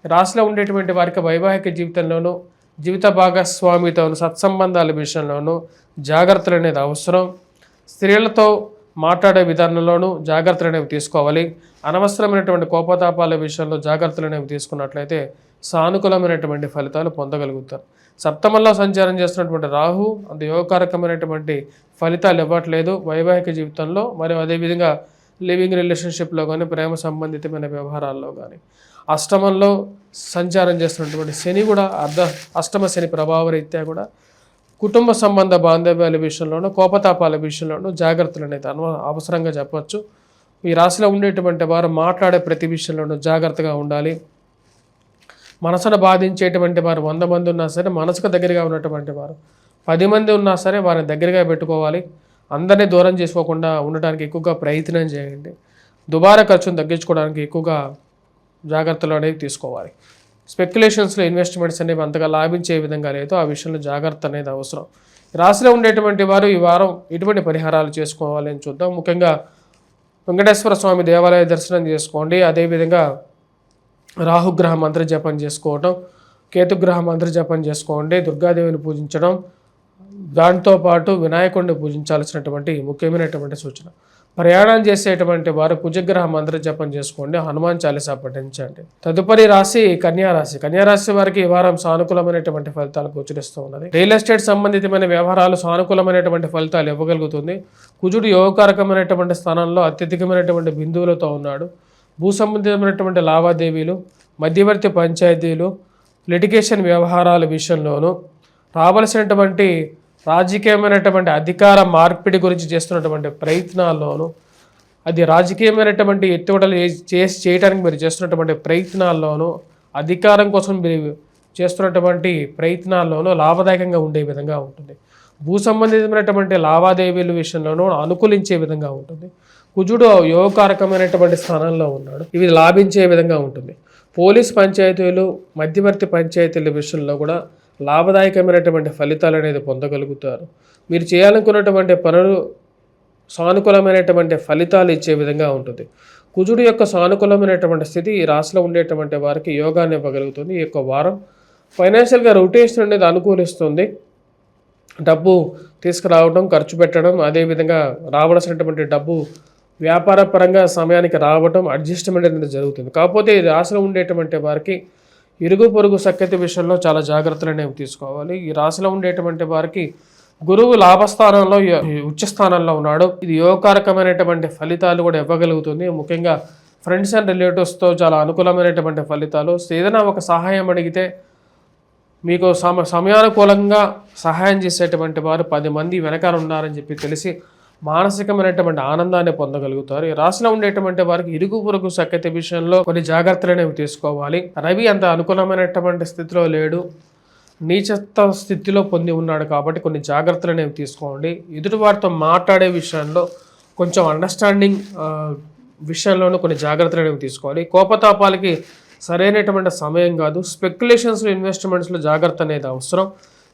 రాశిలో ఉండేటువంటి వారికి వైవాహిక జీవితంలోనూ, జీవిత భాగస్వామితోనూ, సత్సంబంధాల విషయంలోనూ జాగ్రత్తలు అనేది అవసరం. స్త్రీలతో మాట్లాడే విధానంలోనూ జాగ్రత్తలు అనేవి తీసుకోవాలి. అనవసరమైనటువంటి కోపతాపాల విషయంలో జాగ్రత్తలు అనేవి తీసుకున్నట్లయితే సానుకూలమైనటువంటి ఫలితాలు పొందగలుగుతారు. సప్తమంలో సంచారం చేస్తున్నటువంటి రాహు అంత యోగకారకమైనటువంటి ఫలితాలు ఇవ్వట్లేదు వైవాహిక జీవితంలో, మరియు అదేవిధంగా లివింగ్ రిలేషన్షిప్లో కానీ, ప్రేమ సంబంధితమైన వ్యవహారాల్లో కానీ. అష్టమంలో సంచారం చేస్తున్నటువంటి శని కూడా అష్టమ శని ప్రభావ రీత్యా కూడా కుటుంబ సంబంధ బాంధవ్యాల విషయంలోనూ, కోపతాపాల విషయంలోనూ జాగ్రత్తలు అనేది అవసరంగా చెప్పవచ్చు. ఈ రాశిలో ఉండేటువంటి వారు మాట్లాడే ప్రతి విషయంలోనూ జాగ్రత్తగా ఉండాలి. మనసును బాధించేటువంటి వారు 100 మంది ఉన్నా సరే మనసుకు దగ్గరగా ఉన్నటువంటి వారు 10 మంది ఉన్నా సరే వారిని దగ్గరగా పెట్టుకోవాలి. అందరినీ దూరం చేసుకోకుండా ఉండడానికి ఎక్కువగా ప్రయత్నం చేయండి. దుబారా ఖర్చును తగ్గించుకోవడానికి ఎక్కువగా జాగ్రత్తలు అనేవి తీసుకోవాలి. స్పెక్యులేషన్స్లో ఇన్వెస్ట్మెంట్స్ అనేవి అంతగా లాభించే విధంగా లేదో ఆ విషయంలో జాగ్రత్త అనేది అవసరం. రాశిలో ఉండేటువంటి వారు ఈ వారం ఎటువంటి పరిహారాలు చేసుకోవాలి అని చూద్దాం. ముఖ్యంగా వెంకటేశ్వర స్వామి దేవాలయ దర్శనం చేసుకోండి. అదేవిధంగా రాహుగ్రహ మంత్ర జపం చేసుకోవటం, కేతుగ్రహ మంత్ర జపం చేసుకోండి. దుర్గాదేవిని పూజించడం, దాంతోపాటు వినాయకుడిని పూజించాల్సినటువంటి ముఖ్యమైనటువంటి సూచన. ప్రయాణం చేసేటువంటి వారు కుజగ్రహ మంత్ర జపం చేసుకోండి. హనుమాన్ చాలీసా పఠించండి. తదుపరి రాశి కన్యారాశి. కన్యారాశి వారికి ఈ వారం సానుకూలమైనటువంటి ఫలితాలు గోచరిస్తూ ఉన్నది. రియల్ ఎస్టేట్ సంబంధితమైన వ్యవహారాలు సానుకూలమైనటువంటి ఫలితాలు ఇవ్వగలుగుతుంది. కుజుడు యోగకారకమైనటువంటి స్థానంలో అత్యధికమైనటువంటి బిందువులతో ఉన్నాడు. భూ సంబంధితమైనటువంటి లావాదేవీలు, మధ్యవర్తి పంచాయతీలు, లిటిగేషన్ వ్యవహారాల విషయంలోనూ, రావలసినటువంటి రాజకీయమైనటువంటి అధికార మార్పిడి గురించి చేస్తున్నటువంటి ప్రయత్నాల్లోనూ, అది రాజకీయమైనటువంటి ఎత్తుగడలు చేయడానికి మీరు చేస్తున్నటువంటి ప్రయత్నాల్లోనూ, అధికారం కోసం మీరు చేస్తున్నటువంటి ప్రయత్నాల్లోనూ లాభదాయకంగా ఉండే విధంగా ఉంటుంది. భూ సంబంధితమైనటువంటి లావాదేవీల విషయంలోనూ అనుకూలించే విధంగా ఉంటుంది. కుజుడు యోగకారకమైనటువంటి స్థానంలో ఉన్నాడు, ఇవి లాభించే విధంగా ఉంటుంది. పోలీస్ పంచాయతీలు, మధ్యవర్తి పంచాయతీల విషయంలో కూడా లాభదాయకమైనటువంటి ఫలితాలు అనేది పొందగలుగుతారు. మీరు చేయాలనుకున్నటువంటి పనులు సానుకూలమైనటువంటి ఫలితాలు ఇచ్చే విధంగా ఉంటుంది. కుజుడు యొక్క సానుకూలమైనటువంటి స్థితి ఈ రాశిలో ఉండేటువంటి వారికి యోగాన్ని ఇవ్వగలుగుతుంది. ఈ యొక్క వారం ఫైనాన్షియల్గా రొటేషన్ అనేది అనుకూలిస్తుంది. డబ్బు తీసుకురావడం, ఖర్చు పెట్టడం, అదేవిధంగా రావాల్సినటువంటి డబ్బు వ్యాపార పరంగా సమయానికి రావడం, అడ్జస్ట్మెంట్ అనేది జరుగుతుంది. కాకపోతే ఈ రాశిలో ఉండేటువంటి వారికి ఇరుగు పొరుగు సఖ్యత విషయంలో చాలా జాగ్రత్తలు అనేవి తీసుకోవాలి. ఈ రాశిలో ఉండేటువంటి వారికి గురువు లాభస్థానంలో, ఉచ్చ స్థానంలో ఉన్నాడు. ఇది యోగకారకమైనటువంటి ఫలితాలు కూడా ఇవ్వగలుగుతుంది. ముఖ్యంగా ఫ్రెండ్స్ అండ్ రిలేటివ్స్తో చాలా అనుకూలమైనటువంటి ఫలితాలు. ఏదైనా ఒక సహాయం అడిగితే మీకు సమయానుకూలంగా సహాయం చేసేటువంటి వారు 10 మంది వెనకాల ఉన్నారని చెప్పి తెలిసి మానసికమైనటువంటి ఆనందాన్ని పొందగలుగుతారు. ఈ రాశిలో ఉండేటువంటి వారికి ఇరుగు పొరుగు సఖ్యత విషయంలో కొన్ని జాగ్రత్తలు అనేవి తీసుకోవాలి. రవి అంత అనుకూలమైనటువంటి స్థితిలో లేడు, నీచత్వ స్థితిలో పొంది ఉన్నాడు కాబట్టి కొన్ని జాగ్రత్తలు అనేవి తీసుకోండి. ఎదుటి వారితో మాట్లాడే విషయంలో కొంచెం అండర్స్టాండింగ్ విషయంలోనూ కొన్ని జాగ్రత్తలు అనేవి తీసుకోవాలి. కోపతాపాలకి సరైనటువంటి సమయం కాదు. స్పెక్యులేషన్స్లో, ఇన్వెస్ట్మెంట్స్లో జాగ్రత్త అనేది అవసరం.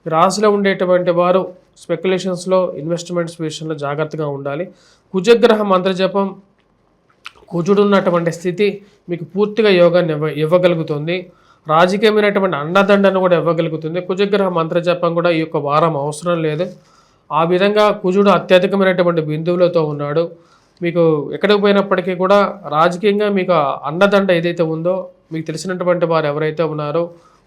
రాశిలో ఉండేటువంటి వారు స్పెక్యులేషన్స్లో, ఇన్వెస్ట్మెంట్స్ విషయంలో జాగ్రత్తగా ఉండాలి. కుజగ్రహ మంత్రజపం, కుజుడు ఉన్నటువంటి స్థితి మీకు పూర్తిగా యోగాన్ని ఇవ్వగలుగుతుంది. రాజకీయమైనటువంటి అండదండను కూడా ఇవ్వగలుగుతుంది. కుజగ్రహ మంత్రజపం కూడా ఈ యొక్క వారం అవసరం లేదు. ఆ విధంగా కుజుడు అత్యధికమైనటువంటి బిందువులతో ఉన్నాడు. మీకు ఎక్కడికి పోయినప్పటికీ కూడా రాజకీయంగా మీకు అండదండ ఏదైతే ఉందో, మీకు తెలిసినటువంటి వారు ఎవరైతే ఉన్నారో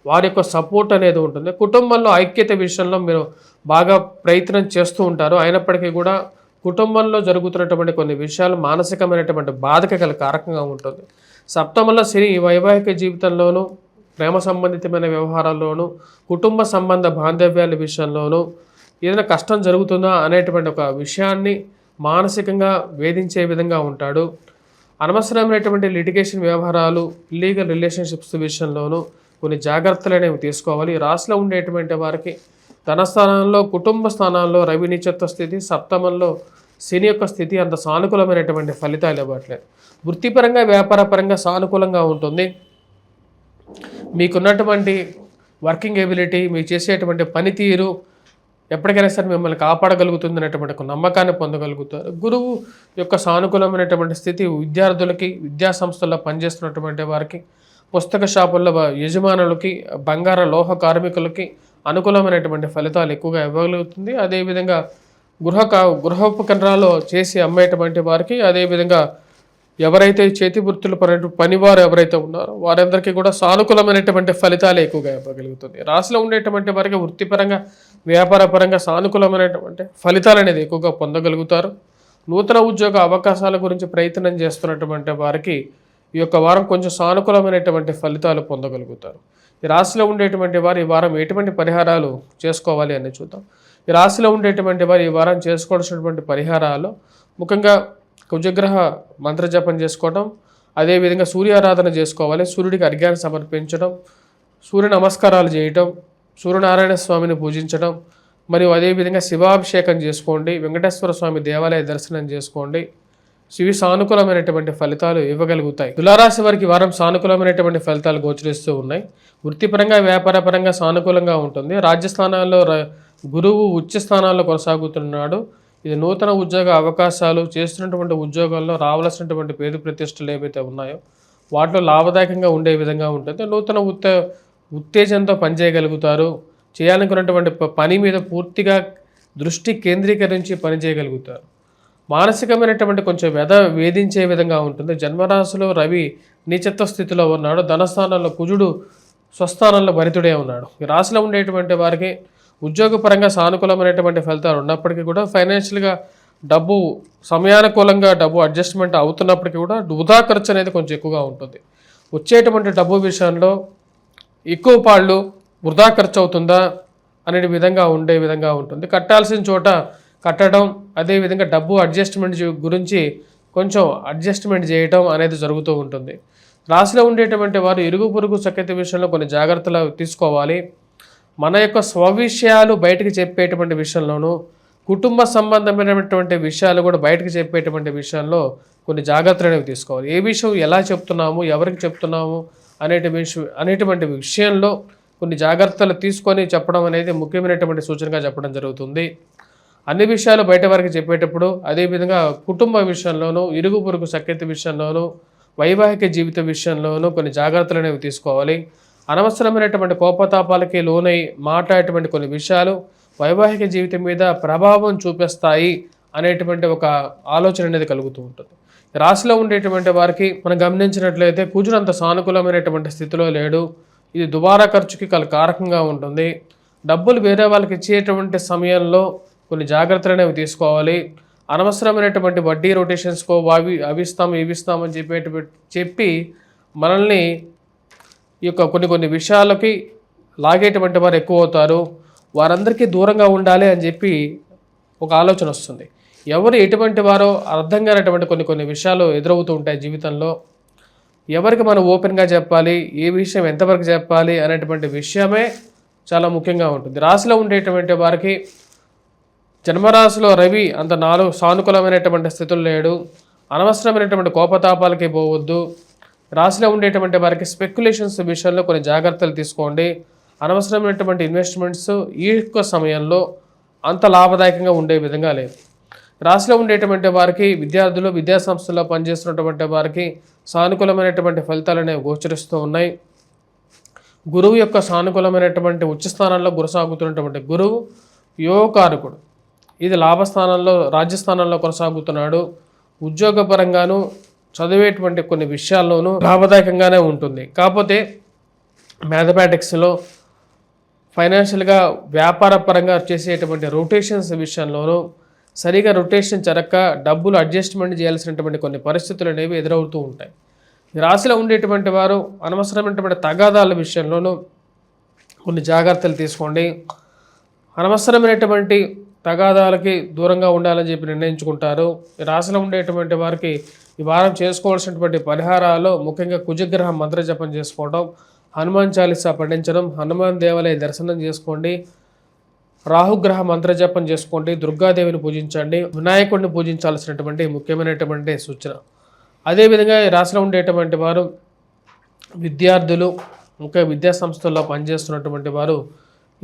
వారి యొక్క సపోర్ట్ అనేది ఉంటుంది. కుటుంబంలో ఐక్యత విషయంలో మీరు బాగా ప్రయత్నం చేస్తూ ఉంటారు. అయినప్పటికీ కూడా కుటుంబంలో జరుగుతున్నటువంటి కొన్ని విషయాలు మానసికమైనటువంటి బాధకు గల కారకంగా ఉంటుంది. సప్తమంలో శని వైవాహిక జీవితంలోనూ, ప్రేమ సంబంధితమైన వ్యవహారాల్లోనూ, కుటుంబ సంబంధ బాంధవ్యాల విషయంలోనూ ఏదైనా కష్టం జరుగుతుందా అనేటువంటి ఒక విషయాన్ని మానసికంగా వేధించే విధంగా ఉంటాడు. అనవసరమైనటువంటి లిటిగేషన్ వ్యవహారాలు, ఇల్లీగల్ రిలేషన్షిప్స్ విషయంలోనూ కొన్ని జాగ్రత్తలు అనేవి తీసుకోవాలి. రాశిలో ఉండేటువంటి వారికి ధనస్థానంలో, కుటుంబ స్థానాల్లో రవి నీచత్వ స్థితి, సప్తమంలో శని యొక్క స్థితి అంత సానుకూలమైనటువంటి ఫలితాలు ఇవ్వట్లేదు. వృత్తిపరంగా, వ్యాపార పరంగా సానుకూలంగా ఉంటుంది. మీకున్నటువంటి వర్కింగ్ ఎబిలిటీ, మీరు చేసేటువంటి పనితీరు ఎప్పటికైనా సరే మిమ్మల్ని కాపాడగలుగుతుంది అనేటువంటి ఒక నమ్మకాన్ని పొందగలుగుతారు. గురువు యొక్క సానుకూలమైనటువంటి స్థితి విద్యార్థులకి, విద్యా సంస్థల్లో పనిచేస్తున్నటువంటి వారికి, పుస్తక షాపుల్లో యజమానులకి, బంగార లోహ కార్మికులకి అనుకూలమైనటువంటి ఫలితాలు ఎక్కువగా ఇవ్వగలుగుతుంది. అదేవిధంగా గృహోపకరణాలు చేసి అమ్మేటువంటి వారికి, అదేవిధంగా ఎవరైతే చేతి వృత్తులు పనివారు ఎవరైతే ఉన్నారో వారందరికీ కూడా సానుకూలమైనటువంటి ఫలితాలు ఎక్కువగా ఇవ్వగలుగుతుంది. రాశిలో ఉండేటువంటి వారికి వృత్తిపరంగా, వ్యాపార పరంగా సానుకూలమైనటువంటి ఫలితాలు అనేది ఎక్కువగా పొందగలుగుతారు. నూతన ఉద్యోగ అవకాశాల గురించి ప్రయత్నం చేస్తున్నటువంటి వారికి ఈ యొక్క వారం కొంచెం సానుకూలమైనటువంటి ఫలితాలు పొందగలుగుతారు. ఈ రాశిలో ఉండేటువంటి వారు ఈ వారం ఎటువంటి పరిహారాలు చేసుకోవాలి అని చూద్దాం. ఈ రాశిలో ఉండేటువంటి వారు ఈ వారం చేసుకోవాల్సినటువంటి పరిహారాలు ముఖ్యంగా కుజగ్రహ మంత్రజపం చేసుకోవడం, అదేవిధంగా సూర్యారాధన చేసుకోవాలి, సూర్యుడికి అర్ఘ్యాన్ని సమర్పించడం, సూర్య నమస్కారాలు చేయటం, సూర్యనారాయణ స్వామిని పూజించడం, మరియు అదేవిధంగా శివాభిషేకం చేసుకోండి, వెంకటేశ్వర స్వామి దేవాలయ దర్శనం చేసుకోండి. ఇవి సానుకూలమైనటువంటి ఫలితాలు ఇవ్వగలుగుతాయి. తులారాశి వారికి వారం సానుకూలమైనటువంటి ఫలితాలు గోచరిస్తూ ఉన్నాయి. వృత్తిపరంగా, వ్యాపార పరంగా సానుకూలంగా ఉంటుంది. రాజ్యస్థానాల్లో గురువు ఉచ్చ స్థానాల్లో కొనసాగుతున్నాడు. ఇది నూతన ఉద్యోగ అవకాశాలు, చేస్తున్నటువంటి ఉద్యోగాల్లో రావాల్సినటువంటి పేరు ప్రతిష్టలు ఏవైతే ఉన్నాయో వాటిలో లాభదాయకంగా ఉండే విధంగా ఉంటుంది. నూతన ఉత్తేజంతో పనిచేయగలుగుతారు. చేయాలనుకున్నటువంటి పని మీద పూర్తిగా దృష్టి కేంద్రీకరించి పనిచేయగలుగుతారు. మానసికమైనటువంటి కొంచెం వేధించే విధంగా ఉంటుంది. జన్మరాశిలో రవి నీచత్వ స్థితిలో ఉన్నాడు. ధనస్థానంలో కుజుడు స్వస్థానంలో భరితుడే ఉన్నాడు. ఈ రాశిలో ఉండేటువంటి వారికి ఉద్యోగపరంగా సానుకూలమైనటువంటి ఫలితాలు ఉన్నప్పటికీ కూడా ఫైనాన్షియల్గా డబ్బు సమయానుకూలంగా డబ్బు అడ్జస్ట్మెంట్ అవుతున్నప్పటికీ కూడా వృధా ఖర్చు అనేది కొంచెం ఎక్కువగా ఉంటుంది. వచ్చేటువంటి డబ్బు విషయంలో ఎక్కువ పాళ్ళు వృధా ఖర్చు అవుతుందా అనే విధంగా ఉండే విధంగా ఉంటుంది. కట్టాల్సిన చోట కట్టడం, అదేవిధంగా డబ్బు అడ్జస్ట్మెంట్ గురించి కొంచెం అడ్జస్ట్మెంట్ చేయటం అనేది జరుగుతూ ఉంటుంది. రాశిలో ఉండేటువంటి వారు ఇరుగు పొరుగు సఖ్యత విషయంలో కొన్ని జాగ్రత్తలు తీసుకోవాలి. మన యొక్క స్వవిషయాలు బయటకు చెప్పేటువంటి విషయంలోనూ, కుటుంబ సంబంధమైనటువంటి విషయాలు కూడా బయటకు చెప్పేటువంటి విషయంలో కొన్ని జాగ్రత్తలు అనేవి తీసుకోవాలి. ఏ విషయం ఎలా చెప్తున్నాము, ఎవరికి చెప్తున్నాము అనేటువంటి విషయంలో కొన్ని జాగ్రత్తలు తీసుకొని చెప్పడం అనేది ముఖ్యమైనటువంటి సూచనగా చెప్పడం జరుగుతుంది. అన్ని విషయాలు బయట వారికి చెప్పేటప్పుడు, అదేవిధంగా కుటుంబ విషయంలోనూ, ఇరుగు పొరుగు సఖ్యత విషయంలోనూ, వైవాహిక జీవిత విషయంలోనూ కొన్ని జాగ్రత్తలు అనేవి తీసుకోవాలి. అనవసరమైనటువంటి కోపతాపాలకి లోనై మాట్లాడేటువంటి కొన్ని విషయాలు వైవాహిక జీవితం మీద ప్రభావం చూపిస్తాయి అనేటువంటి ఒక ఆలోచన అనేది కలుగుతూ ఉంటుంది. రాశిలో ఉండేటువంటి వారికి మనం గమనించినట్లయితే కుజుడు అంత సానుకూలమైనటువంటి స్థితిలో లేడు. ఇది దుబారా ఖర్చుకి కారకంగా ఉంటుంది. డబ్బులు వేరే వాళ్ళకి ఇచ్చేటువంటి సమయంలో కొన్ని జాగ్రత్తలు అనేవి తీసుకోవాలి. అనవసరమైనటువంటి వడ్డీ రొటేషన్స్కో అవి ఇస్తామని చెప్పి మనల్ని ఈ యొక్క కొన్ని విషయాలకి లాగేటువంటి వారు ఎక్కువ అవుతారు. వారందరికీ దూరంగా ఉండాలి అని చెప్పి ఒక ఆలోచన వస్తుంది. ఎవరు ఎటువంటి వారో అర్థం కానటువంటి కొన్ని విషయాలు ఎదురవుతూ ఉంటాయి జీవితంలో. ఎవరికి మనం ఓపెన్గా చెప్పాలి, ఏ విషయం ఎంతవరకు చెప్పాలి అనేటువంటి విషయమే చాలా ముఖ్యంగా ఉంటుంది. రాశిలో ఉండేటువంటి వారికి జన్మరాశిలో రవి అంత సానుకూలమైనటువంటి స్థితులు లేడు. అనవసరమైనటువంటి కోపతాపాలకి పోవద్దు. రాశిలో ఉండేటువంటి వారికి స్పెక్యులేషన్స్ విషయంలో కొన్ని జాగ్రత్తలు తీసుకోండి. అనవసరమైనటువంటి ఇన్వెస్ట్మెంట్స్ ఈ యొక్క సమయంలో అంత లాభదాయకంగా ఉండే విధంగా లేదు. రాశిలో ఉండేటువంటి వారికి విద్యార్థులు, విద్యాసంస్థల్లో పనిచేస్తున్నటువంటి వారికి సానుకూలమైనటువంటి ఫలితాలు అనేవి గోచరిస్తూ ఉన్నాయి. గురువు యొక్క సానుకూలమైనటువంటి ఉచ్చస్థానంలో కొనసాగుతున్నటువంటి గురువు యోగకారకుడు. ఇది లాభస్థానంలో, రాజ్యస్థానంలో కొనసాగుతున్నాడు. ఉద్యోగపరంగాను, చదివేటువంటి కొన్ని విషయాల్లోనూ లాభదాయకంగానే ఉంటుంది. కాకపోతే మ్యాథమెటిక్స్లో, ఫైనాన్షియల్గా, వ్యాపార పరంగా చేసేటువంటి రొటేషన్స్ విషయంలోనూ సరిగా రొటేషన్ జరగక డబ్బులు అడ్జస్ట్మెంట్ చేయాల్సినటువంటి కొన్ని పరిస్థితులు అనేవి ఎదురవుతూ ఉంటాయి. ఈ రాశిలో ఉండేటువంటి వారు అనవసరమైనటువంటి తగాదాల విషయంలోనూ కొన్ని జాగ్రత్తలు తీసుకోండి. అనవసరమైనటువంటి తగాదాలకి దూరంగా ఉండాలని చెప్పి నిర్ణయించుకుంటారు. ఈ రాశిలో ఉండేటువంటి వారికి ఈ వారం చేసుకోవాల్సినటువంటి పరిహారాలు ముఖ్యంగా కుజగ్రహ మంత్ర జపం చేసుకోవడం, హనుమాన్ చాలీసా పఠించడం, హనుమాన్ దేవాలయ దర్శనం చేసుకోండి, రాహుగ్రహ మంత్ర జపం చేసుకోండి, దుర్గాదేవిని పూజించండి, వినాయకుడిని పూజించాల్సినటువంటి ముఖ్యమైనటువంటి సూచన. అదేవిధంగా ఈ రాశిలో ఉండేటువంటి వారు విద్యార్థులు, ముఖ్య విద్యా సంస్థల్లో పనిచేస్తున్నటువంటి వారు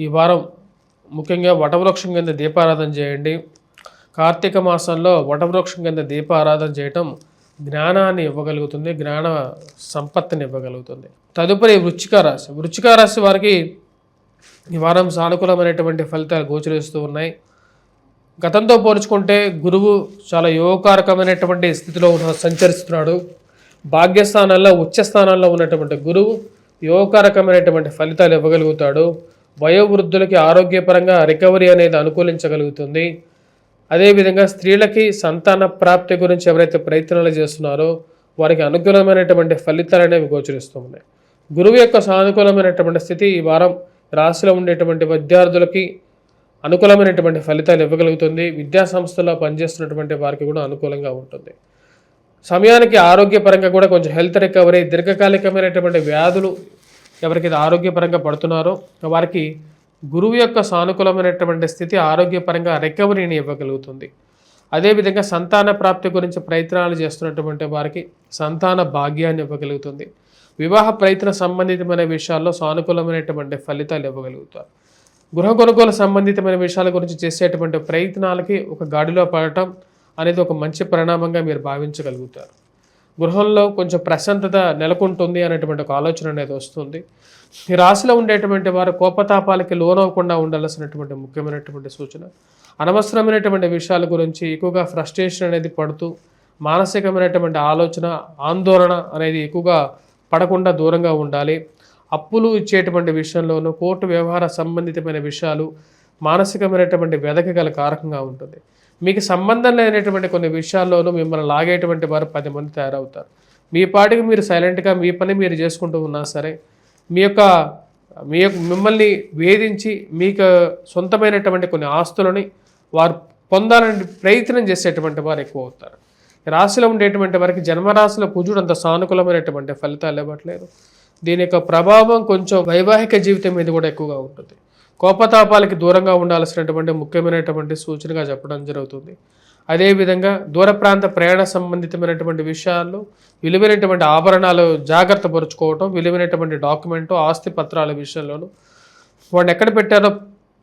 ఈ వారం ముఖ్యంగా వటవృక్షం కింద దీపారాధన చేయండి. కార్తీక మాసంలో వటవృక్షం కింద దీపారాధన చేయటం జ్ఞానాన్ని ఇవ్వగలుగుతుంది, జ్ఞాన సంపత్తిని ఇవ్వగలుగుతుంది. తదుపరి వృశ్చిక రాశి వారికి ఈ వారం సానుకూలమైనటువంటి ఫలితాలు గోచరిస్తూ ఉన్నాయి. గతంతో పోల్చుకుంటే గురువు చాలా యోగకారకమైనటువంటి స్థితిలో సంచరిస్తున్నాడు. భాగ్యస్థానాల్లో, ఉచ్చస్థానాల్లో ఉన్నటువంటి గురువు యోగకారకమైనటువంటి ఫలితాలు ఇవ్వగలుగుతాడు. వయోవృద్ధులకి ఆరోగ్యపరంగా రికవరీ అనేది అనుకూలించగలుగుతుంది. అదేవిధంగా స్త్రీలకి సంతాన ప్రాప్తి గురించి ఎవరైతే ప్రయత్నాలు చేస్తున్నారో వారికి అనుకూలమైనటువంటి ఫలితాలు అనేవి గోచరిస్తూ ఉన్నాయి. గురువు యొక్క సానుకూలమైనటువంటి స్థితి ఈ వారం రాశిలో ఉండేటువంటి విద్యార్థులకి అనుకూలమైనటువంటి ఫలితాలు ఇవ్వగలుగుతుంది. విద్యా సంస్థల్లో పనిచేస్తున్నటువంటి వారికి కూడా అనుకూలంగా ఉంటుంది. సమయానికి ఆరోగ్యపరంగా కూడా కొంచెం హెల్త్ రికవరీ, దీర్ఘకాలికమైనటువంటి వ్యాధులు ఎవరికైతే ఆరోగ్యపరంగా పడుతున్నారో వారికి గురువు యొక్క సానుకూలమైనటువంటి స్థితి ఆరోగ్యపరంగా రికవరీని ఇవ్వగలుగుతుంది. అదేవిధంగా సంతాన ప్రాప్తి గురించి ప్రయత్నాలు చేస్తున్నటువంటి వారికి సంతాన భాగ్యాన్ని ఇవ్వగలుగుతుంది. వివాహ ప్రయత్న సంబంధితమైన విషయాల్లో సానుకూలమైనటువంటి ఫలితాలు ఇవ్వగలుగుతారు. గృహ కొనుగోలు సంబంధితమైన విషయాల గురించి చేసేటువంటి ప్రయత్నాలకి ఒక గాడిలో పడటం అనేది ఒక మంచి పరిణామంగా మీరు భావించగలుగుతారు. గృహంలో కొంచెం ప్రశాంతత నెలకొంటుంది అనేటువంటి ఒక ఆలోచన అనేది వస్తుంది. ఈ రాశిలో ఉండేటువంటి వారు కోపతాపాలకి లోనవ్వకుండా ఉండాల్సినటువంటి ముఖ్యమైనటువంటి సూచన. అనవసరమైనటువంటి విషయాల గురించి ఎక్కువగా ఫ్రస్ట్రేషన్ అనేది పడుతూ మానసికమైనటువంటి ఆలోచన, ఆందోళన అనేది ఎక్కువగా పడకుండా దూరంగా ఉండాలి. అప్పులు ఇచ్చేటువంటి విషయంలోనూ, కోర్టు వ్యవహార సంబంధితమైన విషయాలు మానసికమైనటువంటి వెదకి గల కారకంగా ఉంటుంది. మీకు సంబంధం లేనటువంటి కొన్ని విషయాల్లోనూ మిమ్మల్ని లాగేటువంటి వారు 10 మంది తయారవుతారు. మీ పాటికి మీరు సైలెంట్గా మీ పని మీరు చేసుకుంటూ ఉన్నా సరే మిమ్మల్ని వేధించి మీకు సొంతమైనటువంటి కొన్ని ఆస్తులని వారు పొందాలని ప్రయత్నం చేసేటువంటి వారు ఎక్కువ అవుతారు. ఈ రాశిలో ఉండేటువంటి వారికి జన్మరాశిలో కుజుడు అంత సానుకూలమైనటువంటి ఫలితాలు ఇవ్వట్లేదు. దీని యొక్క ప్రభావం కొంచెం వైవాహిక జీవితం మీద కూడా ఎక్కువగా ఉంటుంది. కోపతాపాలకి దూరంగా ఉండాల్సినటువంటి ముఖ్యమైనటువంటి సూచనగా చెప్పడం జరుగుతుంది. అదేవిధంగా దూర ప్రాంత ప్రయాణ సంబంధితమైనటువంటి విషయాల్లో విలువైనటువంటి ఆభరణాలు జాగ్రత్త పరుచుకోవటం, విలువైనటువంటి డాక్యుమెంటు ఆస్తి పత్రాల విషయంలోనూ వాడిని ఎక్కడ పెట్టారో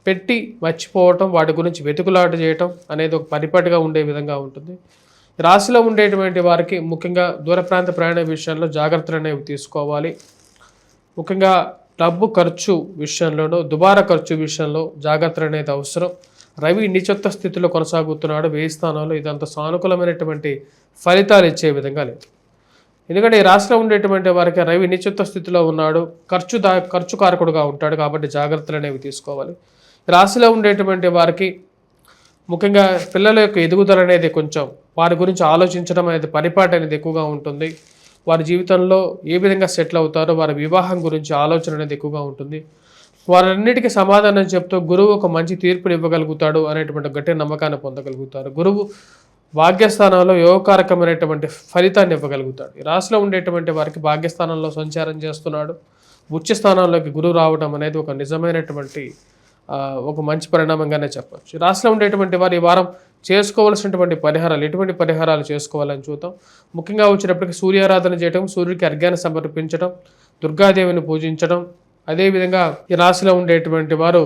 పెట్టి మర్చిపోవటం, వాటి గురించి వెతుకులాట చేయటం అనేది ఒక పరిపాటిగా ఉండే విధంగా ఉంటుంది. రాశిలో ఉండేటువంటి వారికి ముఖ్యంగా దూర ప్రాంత ప్రయాణ విషయంలో జాగ్రత్తలు అనేవి తీసుకోవాలి. ముఖ్యంగా డబ్బు ఖర్చు విషయంలోనూ దుబారా ఖర్చు విషయంలో జాగ్రత్తలు అనేది అవసరం. రవి నిచొత్త స్థితిలో కొనసాగుతున్నాడు 1000 స్థానంలో. ఇదంత సానుకూలమైనటువంటి ఫలితాలు ఇచ్చే విధంగా లేదు. ఎందుకంటే ఈ రాశిలో ఉండేటువంటి వారికి రవి నిచొత్త స్థితిలో ఉన్నాడు, ఖర్చు కారకుడుగా ఉంటాడు. కాబట్టి జాగ్రత్తలు అనేవి తీసుకోవాలి. రాశిలో ఉండేటువంటి వారికి ముఖ్యంగా పిల్లల యొక్క ఎదుగుదల అనేది కొంచెం వారి గురించి ఆలోచించడం అనేది పరిపాటి అనేది ఎక్కువగా ఉంటుంది. వారి జీవితంలో ఏ విధంగా సెటిల్ అవుతారో వారి వివాహం గురించి ఆలోచన అనేది ఎక్కువగా ఉంటుంది. వారన్నిటికీ సమాధానం చెప్తూ గురువు ఒక మంచి తీర్పుని ఇవ్వగలుగుతాడు అనేటువంటి గట్టి నమ్మకాన్ని పొందగలుగుతారు. గురువు భాగ్యస్థానంలో యోగకారకమైనటువంటి ఫలితాన్ని ఇవ్వగలుగుతాడు. ఈ రాశిలో ఉండేటువంటి వారికి భాగ్యస్థానంలో సంచారం చేస్తున్నాడు. ఉచ్చ స్థానంలోకి గురువు రావడం అనేది ఒక నిజమైనటువంటి ఒక మంచి పరిణామంగానే చెప్పచ్చు. రాశిలో ఉండేటువంటి వారు ఈ వారం చేసుకోవాల్సినటువంటి పరిహారాలు, ఎటువంటి పరిహారాలు చేసుకోవాలని చూద్దాం. ముఖ్యంగా వచ్చినప్పటికీ సూర్యారాధన చేయడం, సూర్యుడికి అర్ఘ్యాన్ని సమర్పించడం, దుర్గాదేవిని పూజించడం. అదేవిధంగా ఈ రాశిలో ఉండేటువంటి వారు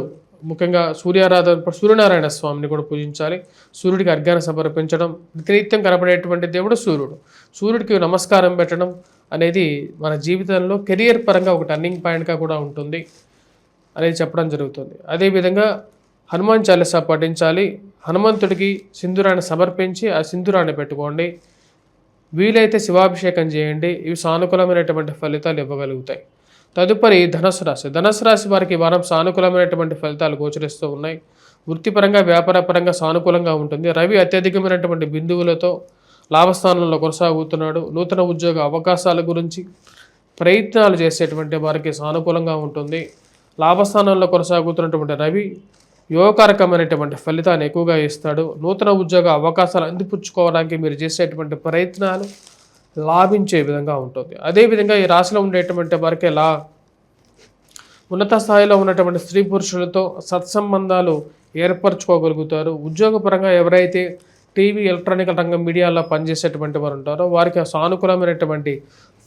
ముఖ్యంగా సూర్యనారాయణ స్వామిని కూడా పూజించాలి. సూర్యుడికి అర్ఘ్యాన్ని సమర్పించడం. నిత్యం కనబడేటువంటి దేవుడు సూర్యుడు. సూర్యుడికి నమస్కారం పెట్టడం అనేది మన జీవితంలో కెరియర్ పరంగా ఒక టర్నింగ్ పాయింట్గా కూడా ఉంటుంది అనేది చెప్పడం జరుగుతుంది. అదేవిధంగా హనుమాన్ చాలీసా పఠించాలి. హనుమంతుడికి సింధూరాన్ని సమర్పించి ఆ సింధూరాన్ని పెట్టుకోండి. వీలైతే శివాభిషేకం చేయండి. ఇవి సానుకూలమైనటువంటి ఫలితాలు ఇవ్వగలుగుతాయి. తదుపరి ధనుసు రాశి. ధనుసు రాశి వారికి వారం సానుకూలమైనటువంటి ఫలితాలు గోచరిస్తూ ఉన్నాయి. వృత్తిపరంగా వ్యాపారపరంగా సానుకూలంగా ఉంటుంది. రవి అత్యధికమైనటువంటి బిందువులతో లాభస్థానంలో కొనసాగుతున్నాడు. నూతన ఉద్యోగ అవకాశాల గురించి ప్రయత్నాలు చేసేటువంటి వారికి సానుకూలంగా ఉంటుంది. లాభస్థానంలో కొనసాగుతున్నటువంటి రవి యోగకారకమైనటువంటి ఫలితాన్ని ఎక్కువగా ఇస్తాడు. నూతన ఉద్యోగ అవకాశాలు అందిపుచ్చుకోవడానికి మీరు చేసేటువంటి ప్రయత్నాలు లాభించే విధంగా ఉంటుంది. అదేవిధంగా ఈ రాశిలో ఉండేటువంటి వారికి ఉన్నత స్థాయిలో ఉన్నటువంటి స్త్రీ పురుషులతో సత్సంబంధాలు ఏర్పరచుకోగలుగుతారు. ఉద్యోగపరంగా ఎవరైతే టీవీ, ఎలక్ట్రానిక్ రంగం, మీడియాలో పనిచేసేటువంటి వారు ఉంటారో వారికి సానుకూలమైనటువంటి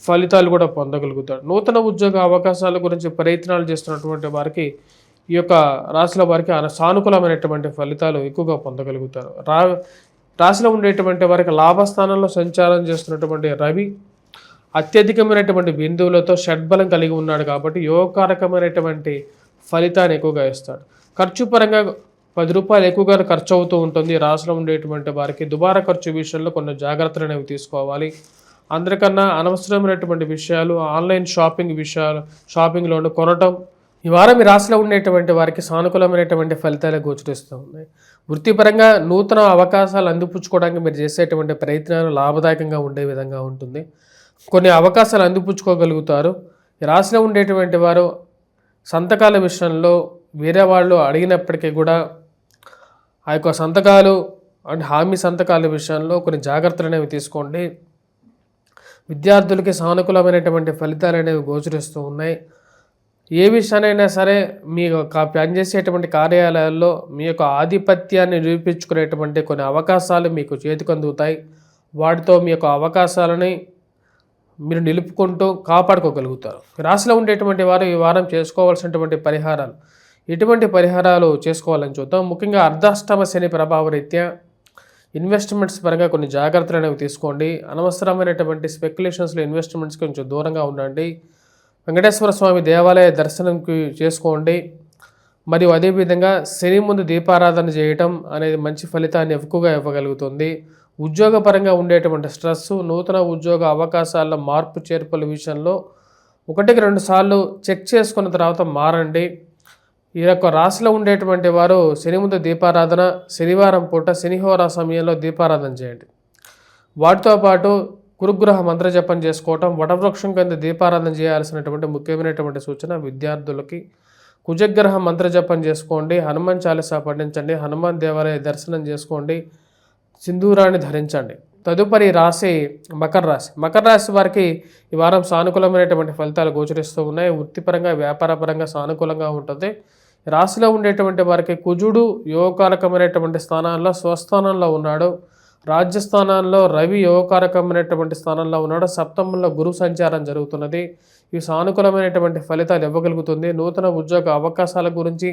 ఫలితాలు కూడా పొందగలుగుతారు. నూతన ఉద్యోగ అవకాశాల గురించి ప్రయత్నాలు చేస్తున్నటువంటి వారికి ఈ యొక్క రాశిలో వారికి సానుకూలమైనటువంటి ఫలితాలు ఎక్కువగా పొందగలుగుతారు. రాశిలో ఉండేటువంటి వారికి లాభస్థానంలో సంచారం చేస్తున్నటువంటి రవి అత్యధికమైనటువంటి బిందువులతో షడ్బలం కలిగి ఉన్నాడు. కాబట్టి యోగకారకమైనటువంటి ఫలితాన్ని ఎక్కువగా ఇస్తాడు. ఖర్చు పరంగా 10 రూపాయలు ఎక్కువగా ఖర్చు అవుతూ ఉంటుంది. రాశిలో ఉండేటువంటి వారికి దుబారా ఖర్చు విషయంలో కొన్ని జాగ్రత్తలు అనేవి తీసుకోవాలి. అందరికన్నా అనవసరమైనటువంటి విషయాలు, ఆన్లైన్ షాపింగ్లోను కొనటం. ఈ వారం ఈ రాశిలో ఉండేటువంటి వారికి సానుకూలమైనటువంటి ఫలితాలు గోచరిస్తూ ఉన్నాయి. వృత్తిపరంగా నూతన అవకాశాలు అందిపుచ్చుకోవడానికి మీరు చేసేటువంటి ప్రయత్నాలు లాభదాయకంగా ఉండే విధంగా ఉంటుంది. కొన్ని అవకాశాలు అందిపుచ్చుకోగలుగుతారు. ఈ రాశిలో ఉండేటువంటి వారు సంతకాల విషయంలో వేరే వాళ్ళు అడిగినప్పటికీ కూడా ఆ యొక్క సంతకాలు అండ్ హామీ సంతకాల విషయంలో కొన్ని జాగ్రత్తలు అనేవి తీసుకోండి. విద్యార్థులకి సానుకూలమైనటువంటి ఫలితాలు అనేవి గోచరిస్తూ ఉన్నాయి. ఏ విషయానైనా సరే మీ యొక్క పనిచేసేటువంటి కార్యాలయాల్లో మీ యొక్క ఆధిపత్యాన్ని నిరూపించుకునేటువంటి కొన్ని అవకాశాలు మీకు చేతికి అందుతాయి. వాటితో మీ యొక్క అవకాశాలని మీరు నిలుపుకుంటూ కాపాడుకోగలుగుతారు. రాశిలో ఉండేటువంటి వారు ఈ వారం చేసుకోవాల్సినటువంటి పరిహారాలు, ఎటువంటి పరిహారాలు చేసుకోవాలని చూద్దాం. ముఖ్యంగా అర్ధాష్టమ శని ప్రభావ రీత్యా ఇన్వెస్ట్మెంట్స్ పరంగా కొన్ని జాగ్రత్తలు అనేవి తీసుకోండి. అనవసరమైనటువంటి స్పెక్యులేషన్స్లో ఇన్వెస్ట్మెంట్స్ కొంచెం దూరంగా ఉండండి. వెంకటేశ్వర స్వామి దేవాలయ దర్శనంకి చేసుకోండి. మరియు అదేవిధంగా శని ముందు దీపారాధన చేయటం అనేది మంచి ఫలితాన్ని ఎక్కువగా ఇవ్వగలుగుతుంది. ఉద్యోగపరంగా ఉండేటువంటి స్ట్రెస్, నూతన ఉద్యోగ అవకాశాల మార్పు చేర్పుల విషయంలో 1-2 సార్లు చెక్ చేసుకున్న తర్వాత మారండి. ఈ యొక్క రాశిలో ఉండేటువంటి వారు శని ముందు దీపారాధన, శనివారం పూట శనిహోరా సమయంలో దీపారాధన చేయండి. వాటితో పాటు గురుగ్రహ మంత్రజపం చేసుకోవటం, వటవృక్షం కింద దీపారాధన చేయాల్సినటువంటి ముఖ్యమైనటువంటి సూచన విద్యార్థులకి. కుజగ్రహ మంత్రజపం చేసుకోండి. హనుమాన్ చాలీసా పఠించండి. హనుమాన్ దేవాలయ దర్శనం చేసుకోండి. సింధూరాన్ని ధరించండి. తదుపరి రాశి మకర రాశి. మకర రాశి వారికి ఈ వారం సానుకూలమైనటువంటి ఫలితాలు గోచరిస్తూ ఉన్నాయి. వృత్తిపరంగా వ్యాపారపరంగా సానుకూలంగా ఉంటుంది. రాశిలో ఉండేటువంటి వారికి కుజుడు యోగకారకమైనటువంటి స్థానాల్లో స్వస్థానంలో ఉన్నాడు. రాజ్యస్థానాల్లో రవి యోగకారకమైనటువంటి స్థానంలో ఉన్నాడు. సప్తమంలో గురు సంచారం జరుగుతున్నది. ఇవి సానుకూలమైనటువంటి ఫలితాలు ఇవ్వగలుగుతుంది. నూతన ఉద్యోగ అవకాశాల గురించి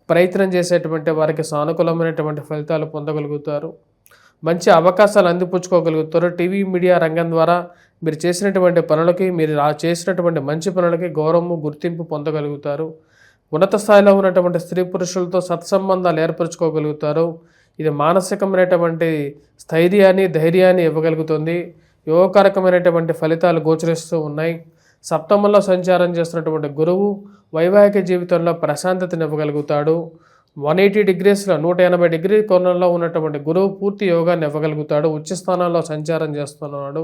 ప్రయత్నం చేసేటువంటి వారికి సానుకూలమైనటువంటి ఫలితాలు పొందగలుగుతారు. మంచి అవకాశాలు అందిపుచ్చుకోగలుగుతారు. టీవీ మీడియా రంగం ద్వారా మీరు చేసినటువంటి పనులకి, మీరు చేసినటువంటి మంచి పనులకి గౌరవము గుర్తింపు పొందగలుగుతారు. ఉన్నత స్థాయిలో ఉన్నటువంటి స్త్రీ పురుషులతో సత్సంబంధాలు ఏర్పరచుకోగలుగుతారు. ఇది మానసికమైనటువంటి స్థైర్యాన్ని, ధైర్యాన్ని ఇవ్వగలుగుతుంది. యోగకారకమైనటువంటి ఫలితాలు గోచరిస్తూ ఉన్నాయి. సప్తమంలో సంచారం చేస్తున్నటువంటి గురువు వైవాహిక జీవితంలో ప్రశాంతతను ఇవ్వగలుగుతాడు. 180 డిగ్రీస్లో 180 డిగ్రీ కోణంలో ఉన్నటువంటి గురువు పూర్తి యోగాన్ని ఇవ్వగలుగుతాడు. ఉచ్చ స్థానాల్లో సంచారం చేస్తున్నాడు.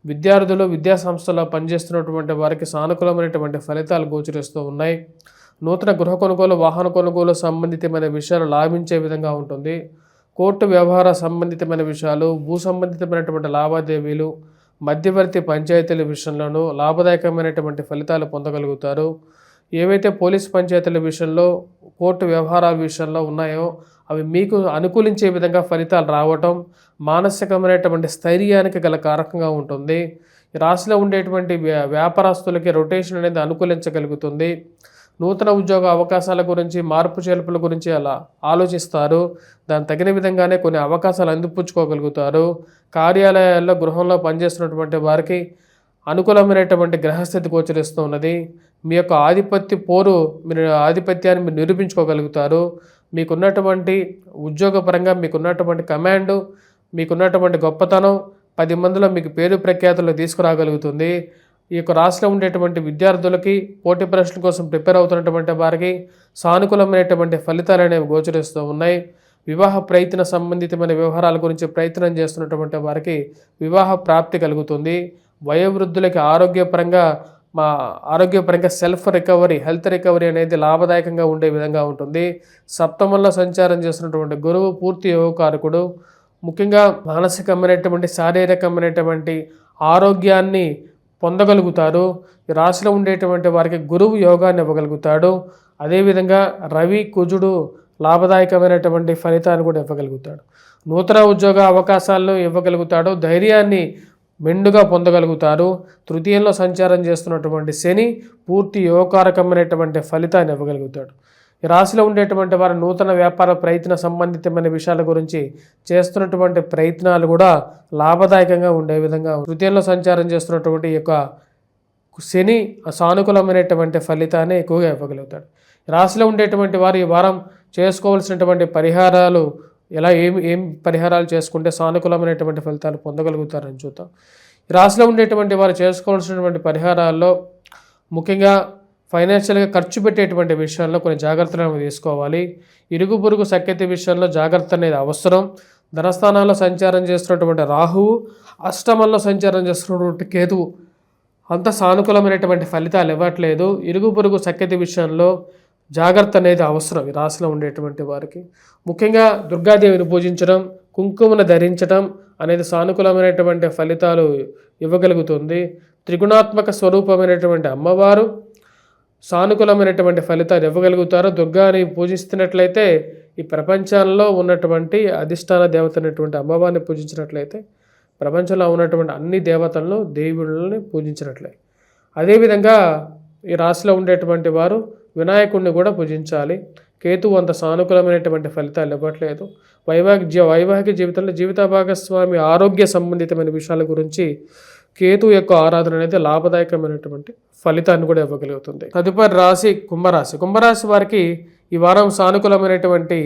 విద్యార్థులు విద్యా సంస్థల్లో పనిచేస్తున్నటువంటి వారికి సానుకూలమైనటువంటి ఫలితాలు గోచరిస్తూ ఉన్నాయి. నూతన గృహ కొనుగోలు, వాహన కొనుగోలు సంబంధితమైన విషయాలు లాభించే విధంగా ఉంటుంది. కోర్టు వ్యవహార సంబంధితమైన విషయాలు, భూ సంబంధితమైనటువంటి లావాదేవీలు, మధ్యవర్తి పంచాయతీల విషయంలోనూ లాభదాయకమైనటువంటి ఫలితాలు పొందగలుగుతారు. ఏవైతే పోలీస్ పంచాయతీల విషయంలో, కోర్టు వ్యవహారాల విషయంలో ఉన్నాయో అవి మీకు అనుకూలించే విధంగా ఫలితాలు రావటం మానసికమైనటువంటి స్థైర్యానికి గల కారకంగా ఉంటుంది. ఈ రాశిలో ఉండేటువంటి వ్యాపారస్తులకి రొటేషన్ అనేది అనుకూలించగలుగుతుంది. నూతన ఉద్యోగ అవకాశాల గురించి, మార్పు చేర్పుల గురించి అలా ఆలోచిస్తారు. దానికి తగిన విధంగానే కొన్ని అవకాశాలు అందిపుచ్చుకోగలుగుతారు. కార్యాలయాల్లో, గృహంలో పనిచేస్తున్నటువంటి వారికి అనుకూలమైనటువంటి గ్రహస్థితి గోచరిస్తూ ఉన్నది. మీ యొక్క ఆధిపత్యాన్ని మీరు నిరూపించుకోగలుగుతారు. మీకున్నటువంటి ఉద్యోగపరంగా మీకున్నటువంటి కమాండు, మీకున్నటువంటి గొప్పతనం 10 మందిలో మీకు పేరు ప్రఖ్యాతులు తీసుకురాగలుగుతుంది. ఈ యొక్క రాశిలో ఉండేటువంటి విద్యార్థులకి, పోటీ పరీక్షల కోసం ప్రిపేర్ అవుతున్నటువంటి వారికి సానుకూలమైనటువంటి ఫలితాలు అనేవి గోచరిస్తూ ఉన్నాయి. వివాహ ప్రయత్న సంబంధితమైన వ్యవహారాల గురించి ప్రయత్నం చేస్తున్నటువంటి వారికి వివాహ ప్రాప్తి కలుగుతుంది. వయోవృద్ధులకి ఆరోగ్యపరంగా సెల్ఫ్ రికవరీ, హెల్త్ రికవరీ అనేది లాభదాయకంగా ఉండే విధంగా ఉంటుంది. సప్తమంలో సంచారం చేస్తున్నటువంటి గురువు పూర్తి యోగకారకుడు. ముఖ్యంగా మానసికమైనటువంటి, శారీరకమైనటువంటి ఆరోగ్యాన్ని పొందగలుగుతారు. ఈ రాశిలో ఉండేటువంటి వారికి గురువు యోగాన్ని ఇవ్వగలుగుతాడు. అదేవిధంగా రవి, కుజుడు లాభదాయకమైనటువంటి ఫలితాన్ని కూడా ఇవ్వగలుగుతాడు. నూతన ఉద్యోగ అవకాశాలను ఇవ్వగలుగుతాడు. ధైర్యాన్ని మెండుగా పొందగలుగుతారు. తృతీయంలో సంచారం చేస్తున్నటువంటి శని పూర్తి యోగకారకమైనటువంటి ఫలితాన్ని ఇవ్వగలుగుతాడు. ఈ రాశిలో ఉండేటువంటి వారు నూతన వ్యాపార ప్రయత్న సంబంధితమైన విషయాల గురించి చేస్తున్నటువంటి ప్రయత్నాలు కూడా లాభదాయకంగా ఉండే విధంగా తృతీయంలో సంచారం చేస్తున్నటువంటి ఈ యొక్క శని సానుకూలమైనటువంటి ఫలితాన్ని ఎక్కువగా ఇవ్వగలుగుతాడు. రాశిలో ఉండేటువంటి వారు ఈ వారం చేసుకోవాల్సినటువంటి పరిహారాలు ఏం పరిహారాలు చేసుకుంటే సానుకూలమైనటువంటి ఫలితాలు పొందగలుగుతారని చూద్దాం. ఈ రాశిలో ఉండేటువంటి వారు చేసుకోవాల్సినటువంటి పరిహారాల్లో ముఖ్యంగా ఫైనాన్షియల్గా ఖర్చు పెట్టేటువంటి విషయాల్లో కొన్ని జాగ్రత్తలను తీసుకోవాలి. ఇరుగు పొరుగు సఖ్యత విషయంలో జాగ్రత్త అనేది అవసరం. ధనస్థానాల్లో సంచారం చేస్తున్నటువంటి రాహువు, అష్టమంలో సంచారం చేస్తున్నటువంటి కేతువు అంత సానుకూలమైనటువంటి ఫలితాలు ఇవ్వట్లేదు. ఇరుగు పొరుగు సఖ్యత విషయంలో జాగ్రత్త అనేది అవసరం. ఈ రాశిలో ఉండేటువంటి వారికి ముఖ్యంగా దుర్గాదేవిని పూజించడం, కుంకుమను ధరించడం అనేది సానుకూలమైనటువంటి ఫలితాలు ఇవ్వగలుగుతుంది. త్రిగుణాత్మక స్వరూపమైనటువంటి అమ్మవారు సానుకూలమైనటువంటి ఫలితాలు ఇవ్వగలుగుతారు. దుర్గాని పూజిస్తున్నట్లయితే ఈ ప్రపంచంలో ఉన్నటువంటి అధిష్టాన దేవత అయినటువంటి అమ్మవారిని పూజించినట్లయితే ప్రపంచంలో ఉన్నటువంటి అన్ని దేవతలను, దేవుళ్ళని పూజించినట్లే. అదేవిధంగా ఈ రాశిలో ఉండేటువంటి వారు వినాయకుడిని కూడా పూజించాలి. కేతువు అంత సానుకూలమైనటువంటి ఫలితాలు ఇవ్వట్లేదు. వైవాహిక జీవితంలో జీవిత భాగస్వామి ఆరోగ్య సంబంధితమైన విషయాల గురించి కేతు యొక్క ఆరాధన అనేది లాభదాయకమైనటువంటి ఫలితాన్ని కూడా ఇవ్వగలుగుతుంది. తదుపరి రాశి కుంభరాశి. కుంభరాశి వారికి ఈ వారం సానుకూలమైనటువంటి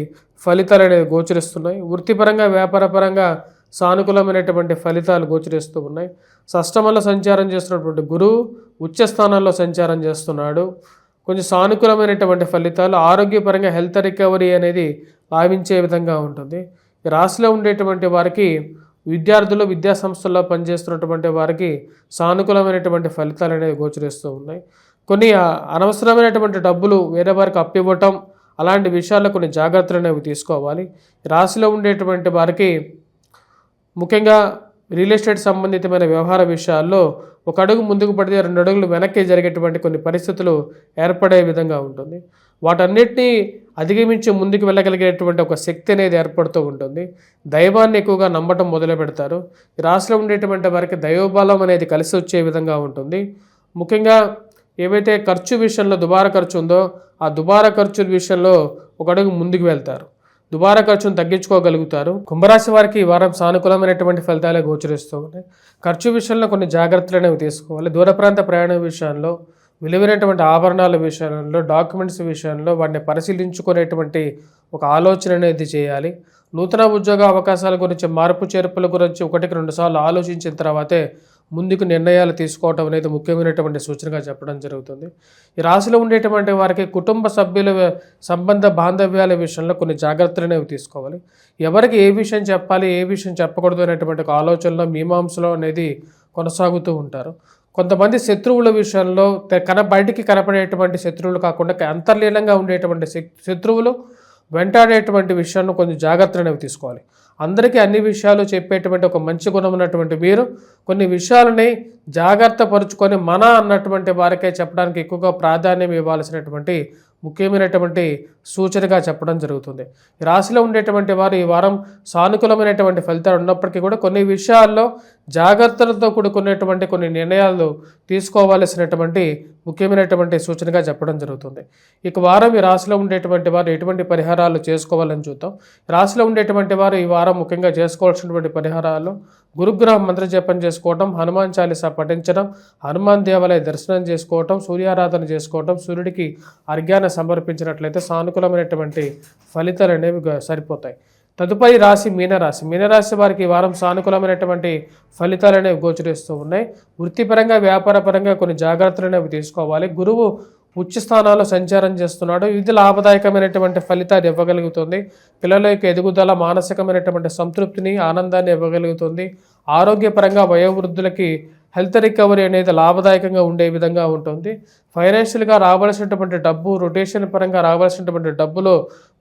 ఫలితాలు అనేవి గోచరిస్తున్నాయి. వృత్తిపరంగా, వ్యాపారపరంగా సానుకూలమైనటువంటి ఫలితాలు గోచరిస్తూ ఉన్నాయి. షష్టమంలో సంచారం చేస్తున్నటువంటి గురువు ఉచ్చ స్థానాల్లో సంచారం చేస్తున్నాడు. కొంచెం సానుకూలమైనటువంటి ఫలితాలు, ఆరోగ్యపరంగా హెల్త్ రికవరీ అనేది లాభించే విధంగా ఉంటుంది. ఈ రాశిలో ఉండేటువంటి వారికి విద్యార్థులు, విద్యా సంస్థల్లో పనిచేస్తున్నటువంటి వారికి సానుకూలమైనటువంటి ఫలితాలు అనేవి గోచరిస్తూ ఉన్నాయి. కొన్ని అనవసరమైనటువంటి డబ్బులు వేరే వారికి అప్పివ్వటం, అలాంటి విషయాల్లో కొన్ని జాగ్రత్తలు అనేవి తీసుకోవాలి. రాశిలో ఉండేటువంటి వారికి ముఖ్యంగా రియల్ ఎస్టేట్ సంబంధితమైన వ్యవహార విషయాల్లో ఒక అడుగు ముందుకు పడితే 2 అడుగులు వెనక్కి జరిగేటువంటి కొన్ని పరిస్థితులు ఏర్పడే విధంగా ఉంటుంది. వాటన్నిటినీ అధిగమించి ముందుకు వెళ్ళగలిగేటువంటి ఒక శక్తి అనేది ఏర్పడుతూ ఉంటుంది. దైవాన్ని ఎక్కువగా నమ్మటం మొదలు పెడతారు. ఈ రాశిలో ఉండేటువంటి వారికి దైవబలం అనేది కలిసి వచ్చే విధంగా ఉంటుంది. ముఖ్యంగా ఏవైతే ఖర్చు విషయంలో దుబారా ఖర్చు ఉందో ఆ దుబారా ఖర్చుల విషయంలో ఒక అడుగు ముందుకు వెళ్తారు. దుబారా ఖర్చును తగ్గించుకోగలుగుతారు. కుంభరాశి వారికి ఈ వారం సానుకూలమైనటువంటి ఫలితాలే గోచరిస్తూ ఉన్నాయి. ఖర్చు విషయంలో కొన్ని జాగ్రత్తలు అనేవి తీసుకోవాలి. దూర ప్రాంత ప్రయాణం విషయంలో, విలువైనటువంటి ఆభరణాల విషయంలో, డాక్యుమెంట్స్ విషయంలో వాటిని పరిశీలించుకునేటువంటి ఒక ఆలోచన అనేది చేయాలి. నూతన ఉద్యోగ అవకాశాల గురించి, మార్పు చేర్పుల గురించి 1-2 సార్లు ఆలోచించిన తర్వాతే ముందుకు నిర్ణయాలు తీసుకోవటం అనేది ముఖ్యమైనటువంటి సూచనగా చెప్పడం జరుగుతుంది. ఈ రాశిలో ఉండేటువంటి వారికి కుటుంబ సభ్యుల సంబంధ బాంధవ్యాల విషయంలో కొన్ని జాగ్రత్తలు అనేవి తీసుకోవాలి. ఎవరికి ఏ విషయం చెప్పాలి, ఏ విషయం చెప్పకూడదు అనేటువంటి ఒక ఆలోచనలో, మీమాంసలో అనేది కొనసాగుతూ ఉంటారు. కొంతమంది శత్రువుల విషయంలో బయటికి కనపడేటువంటి శత్రువులు కాకుండా అంతర్లీనంగా ఉండేటువంటి శత్రువులు వెంటాడేటువంటి విషయాన్ని కొంచెం జాగ్రత్తలు అనేవి తీసుకోవాలి. అందరికీ అన్ని విషయాలు చెప్పేటువంటి ఒక మంచి గుణం ఉన్నటువంటి మీరు కొన్ని విషయాలని జాగ్రత్త పరుచుకొని అన్నటువంటి వారికే చెప్పడానికి ఎక్కువగా ప్రాధాన్యం ఇవ్వాల్సినటువంటి ముఖ్యమైనటువంటి సూచనగా చెప్పడం జరుగుతుంది. ఈ రాశిలో ఉండేటువంటి వారు ఈ వారం సానుకూలమైనటువంటి ఫలితాలు ఉన్నప్పటికీ కూడా కొన్ని విషయాల్లో జాగ్రత్తలతో కూడుకునేటువంటి కొన్ని నిర్ణయాలు తీసుకోవాల్సినటువంటి ముఖ్యమైనటువంటి సూచనగా చెప్పడం జరుగుతుంది. ఇక వారం ఈ రాశిలో ఉండేటువంటి వారు ఎటువంటి పరిహారాలు చేసుకోవాలని చూద్దాం. రాశిలో ఉండేటువంటి వారు ఈ వారం ముఖ్యంగా చేసుకోవాల్సినటువంటి పరిహారాలు గురుగ్రహ మంత్ర జపం చేసుకోవటం, హనుమాన్ చాలీసా పఠించడం, హనుమాన్ దేవాలయ దర్శనం చేసుకోవటం, సూర్యారాధన చేసుకోవటం, సూర్యుడికి అర్ఘ్యాన్ని సమర్పించినట్లయితే సానుకూలమైనటువంటి ఫలితాలు అనేవి సరిపోతాయి. తదుపరి రాశి మీనరాశి. మీనరాశి వారికి ఈ వారం సానుకూలమైనటువంటి ఫలితాలు అనేవి గోచరిస్తూ ఉన్నాయి. వృత్తిపరంగా, వ్యాపారపరంగా కొన్ని జాగ్రత్తలు అనేవి తీసుకోవాలి. గురువు ఉచ్చ స్థానాల్లో సంచారం చేస్తున్నాడు. ఇది లాభదాయకమైనటువంటి ఫలితాన్ని ఇవ్వగలుగుతుంది. పిల్లల యొక్క ఎదుగుదల, మానసికమైనటువంటి సంతృప్తిని, ఆనందాన్ని ఇవ్వగలుగుతుంది. ఆరోగ్యపరంగా వయోవృద్ధులకి హెల్త్ రికవరీ అనేది లాభదాయకంగా ఉండే విధంగా ఉంటుంది. ఫైనాన్షియల్గా రావాల్సినటువంటి డబ్బు, రొటేషన్ పరంగా రావాల్సినటువంటి డబ్బులో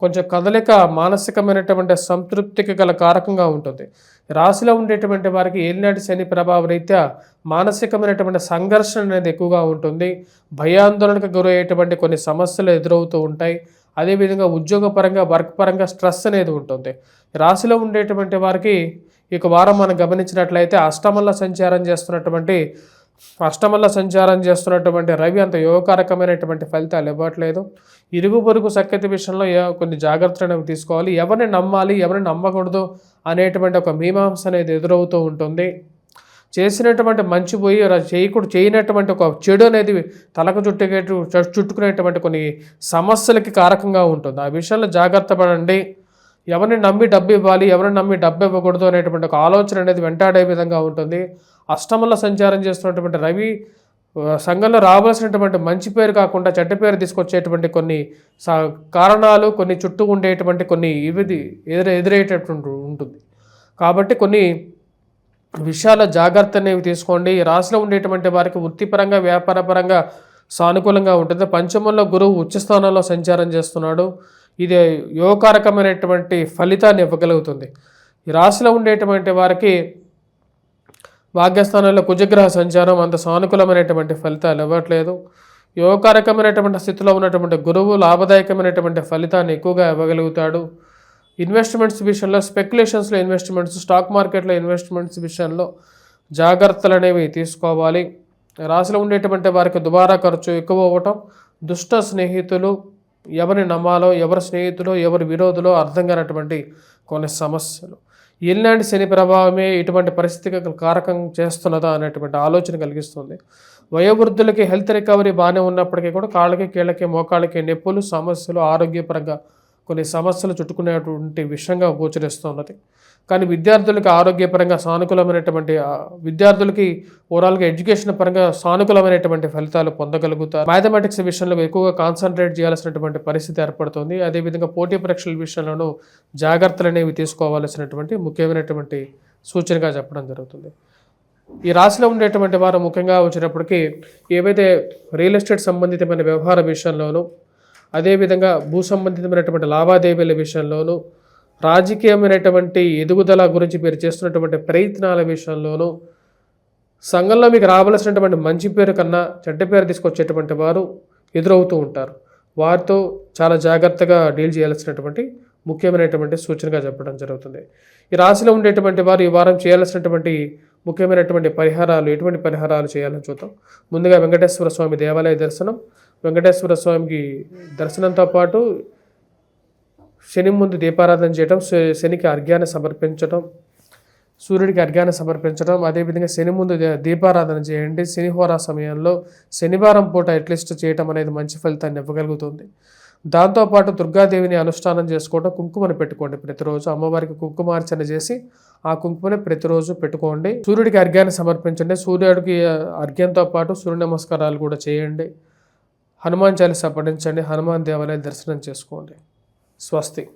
కొంచెం కదలిక మానసికమైనటువంటి సంతృప్తికి గల కారకంగా ఉంటుంది. రాశిలో ఉండేటువంటి వారికి ఏలినాటి శని ప్రభావ రీత్యా మానసికమైనటువంటి సంఘర్షణ అనేది ఎక్కువగా ఉంటుంది. భయాందోళనకు గురయ్యేటువంటి కొన్ని సమస్యలు ఎదురవుతూ ఉంటాయి. అదేవిధంగా ఉద్యోగపరంగా, వర్క్ పరంగా స్ట్రెస్ అనేది ఉంటుంది. రాశిలో ఉండేటువంటి వారికి ఇక వారం మనం గమనించినట్లయితే అష్టమంలో సంచారం చేస్తున్నటువంటి రవి అంత యోగకారకమైనటువంటి ఫలితాలు ఇవ్వట్లేదు. ఇరుగు పొరుగు సఖ్యత విషయంలో కొన్ని జాగ్రత్తలు తీసుకోవాలి. ఎవరిని నమ్మాలి, ఎవరిని నమ్మకూడదు అనేటువంటి ఒక మీమాంస అనేది ఎదురవుతూ ఉంటుంది. చేసినటువంటి మంచి పోయి చేయనటువంటి ఒక చెడు అనేది తలకు చుట్టుకునేటువంటి కొన్ని సమస్యలకి కారకంగా ఉంటుంది. ఆ విషయంలో జాగ్రత్త పడండి. ఎవరిని నమ్మి డబ్బు ఇవ్వాలి, ఎవరిని నమ్మి డబ్బు ఇవ్వకూడదు అనేటువంటి ఒక ఆలోచన అనేది వెంటాడే విధంగా ఉంటుంది. అష్టమంలో సంచారం చేస్తున్నటువంటి రవి సంఘంలో రావాల్సినటువంటి మంచి పేరు కాకుండా చెడ్డ పేరు తీసుకొచ్చేటువంటి కొన్ని కారణాలు, కొన్ని చుట్టూ ఉండేటువంటి కొన్ని ఎదురయ్యేటటువంటి ఉంటుంది. కాబట్టి కొన్ని విషయాల జాగ్రత్త అనేవి తీసుకోండి. ఈ రాశిలో ఉండేటువంటి వారికి వృత్తిపరంగా, వ్యాపారపరంగా సానుకూలంగా ఉంటుంది. పంచమంలో గురువు ఉచ్చస్థానంలో సంచారం చేస్తున్నాడు. ఇది యోగకారకమైనటువంటి ఫలితాన్ని ఇవ్వగలుగుతుంది. ఈ రాశిలో ఉండేటువంటి వారికి భాగ్యస్థానంలో కుజగ్రహ సంచారం అంత సానుకూలమైనటువంటి ఫలితాలు ఇవ్వట్లేదు. యోగకారకమైనటువంటి స్థితిలో ఉన్నటువంటి గురువు లాభదాయకమైనటువంటి ఫలితాన్ని ఎక్కువగా ఇవ్వగలుగుతాడు. ఇన్వెస్ట్మెంట్స్ విషయంలో, స్పెక్యులేషన్స్లో ఇన్వెస్ట్మెంట్స్, స్టాక్ మార్కెట్లో ఇన్వెస్ట్మెంట్స్ విషయంలో జాగ్రత్తలు అనేవి తీసుకోవాలి. రాశిలో ఉండేటువంటి వారికి దుబారా ఖర్చు ఎక్కువ అవ్వటం, దుష్ట స్నేహితులు, ఎవరిని నమ్మాలో, ఎవరి స్నేహితులు, ఎవరి విరోధులో అర్థం కానటువంటి కొన్ని సమస్యలు, ఎలాంటి శని ప్రభావమే ఇటువంటి పరిస్థితికి కారకం చేస్తున్నదా అనేటువంటి ఆలోచన కలిగిస్తుంది. వయోవృద్ధులకి హెల్త్ రికవరీ బాగానే ఉన్నప్పటికీ కూడా కాళ్ళకి, కీళ్ళకి, మోకాళ్ళకి నొప్పులు, సమస్యలు, ఆరోగ్యపరంగా కొన్ని సమస్యలు చుట్టుకునేటువంటి విషయంగా గోచరిస్తున్నది. కానీ విద్యార్థులకి ఆరోగ్యపరంగా సానుకూలమైనటువంటి, విద్యార్థులకి ఓవరాల్గా ఎడ్యుకేషన్ పరంగా సానుకూలమైనటువంటి ఫలితాలు పొందగలుగుతారు. మ్యాథమెటిక్స్ విషయంలో ఎక్కువగా కాన్సన్ట్రేట్ చేయాల్సినటువంటి పరిస్థితి ఏర్పడుతుంది. అదేవిధంగా పోటీ పరీక్షల విషయంలోనూ జాగ్రత్తలు అనేవి తీసుకోవాల్సినటువంటి ముఖ్యమైనటువంటి సూచనగా చెప్పడం జరుగుతుంది. ఈ రాశిలో ఉండేటువంటి వారు ముఖ్యంగా వచ్చినప్పటికీ ఏవైతే రియల్ ఎస్టేట్ సంబంధితమైన వ్యవహార విషయంలోనూ, అదేవిధంగా భూ సంబంధితమైనటువంటి లావాదేవీల విషయంలోనూ, రాజకీయమైనటువంటి ఎదుగుదల గురించి మీరు చేస్తున్నటువంటి ప్రయత్నాల విషయంలోనూ సంఘంలో మీకు రావలసినటువంటి మంచి పేరు కన్నా చెడ్డ పేరు తీసుకొచ్చేటువంటి వారు ఎదురవుతూ ఉంటారు. వారితో చాలా జాగ్రత్తగా డీల్ చేయాల్సినటువంటి ముఖ్యమైనటువంటి సూచనగా చెప్పడం జరుగుతుంది. ఈ రాశిలో ఉండేటువంటి వారు ఈ వారం చేయాల్సినటువంటి ముఖ్యమైనటువంటి పరిహారాలు, ఎటువంటి పరిహారాలు చేయాలని చూద్దాం. ముందుగా వెంకటేశ్వర స్వామి దేవాలయ దర్శనం. వెంకటేశ్వర స్వామికి దర్శనంతో పాటు శని ముందు దీపారాధన చేయడం, శనికి అర్ఘ్యాన్ని సమర్పించడం, సూర్యుడికి అర్ఘ్యాన్ని సమర్పించడం, అదేవిధంగా శని ముందు దీపారాధన చేయండి. శనిహోరా సమయంలో శనివారం పూట అట్లీస్ట్ చేయటం అనేది మంచి ఫలితాన్ని ఇవ్వగలుగుతుంది. దాంతోపాటు దుర్గాదేవిని అనుష్ఠానం చేసుకోవడం, కుంకుమను పెట్టుకోండి. ప్రతిరోజు అమ్మవారికి కుంకుమార్చన చేసి ఆ కుంకుమని ప్రతిరోజు పెట్టుకోండి. సూర్యుడికి అర్ఘ్యాన్ని సమర్పించండి. సూర్యుడికి అర్ఘ్యంతో పాటు సూర్య నమస్కారాలు కూడా చేయండి. హనుమాన్ చాలీసా పఠించండి. హనుమాన్ దేవాలయ దర్శనం చేసుకోండి. స్వస్తి.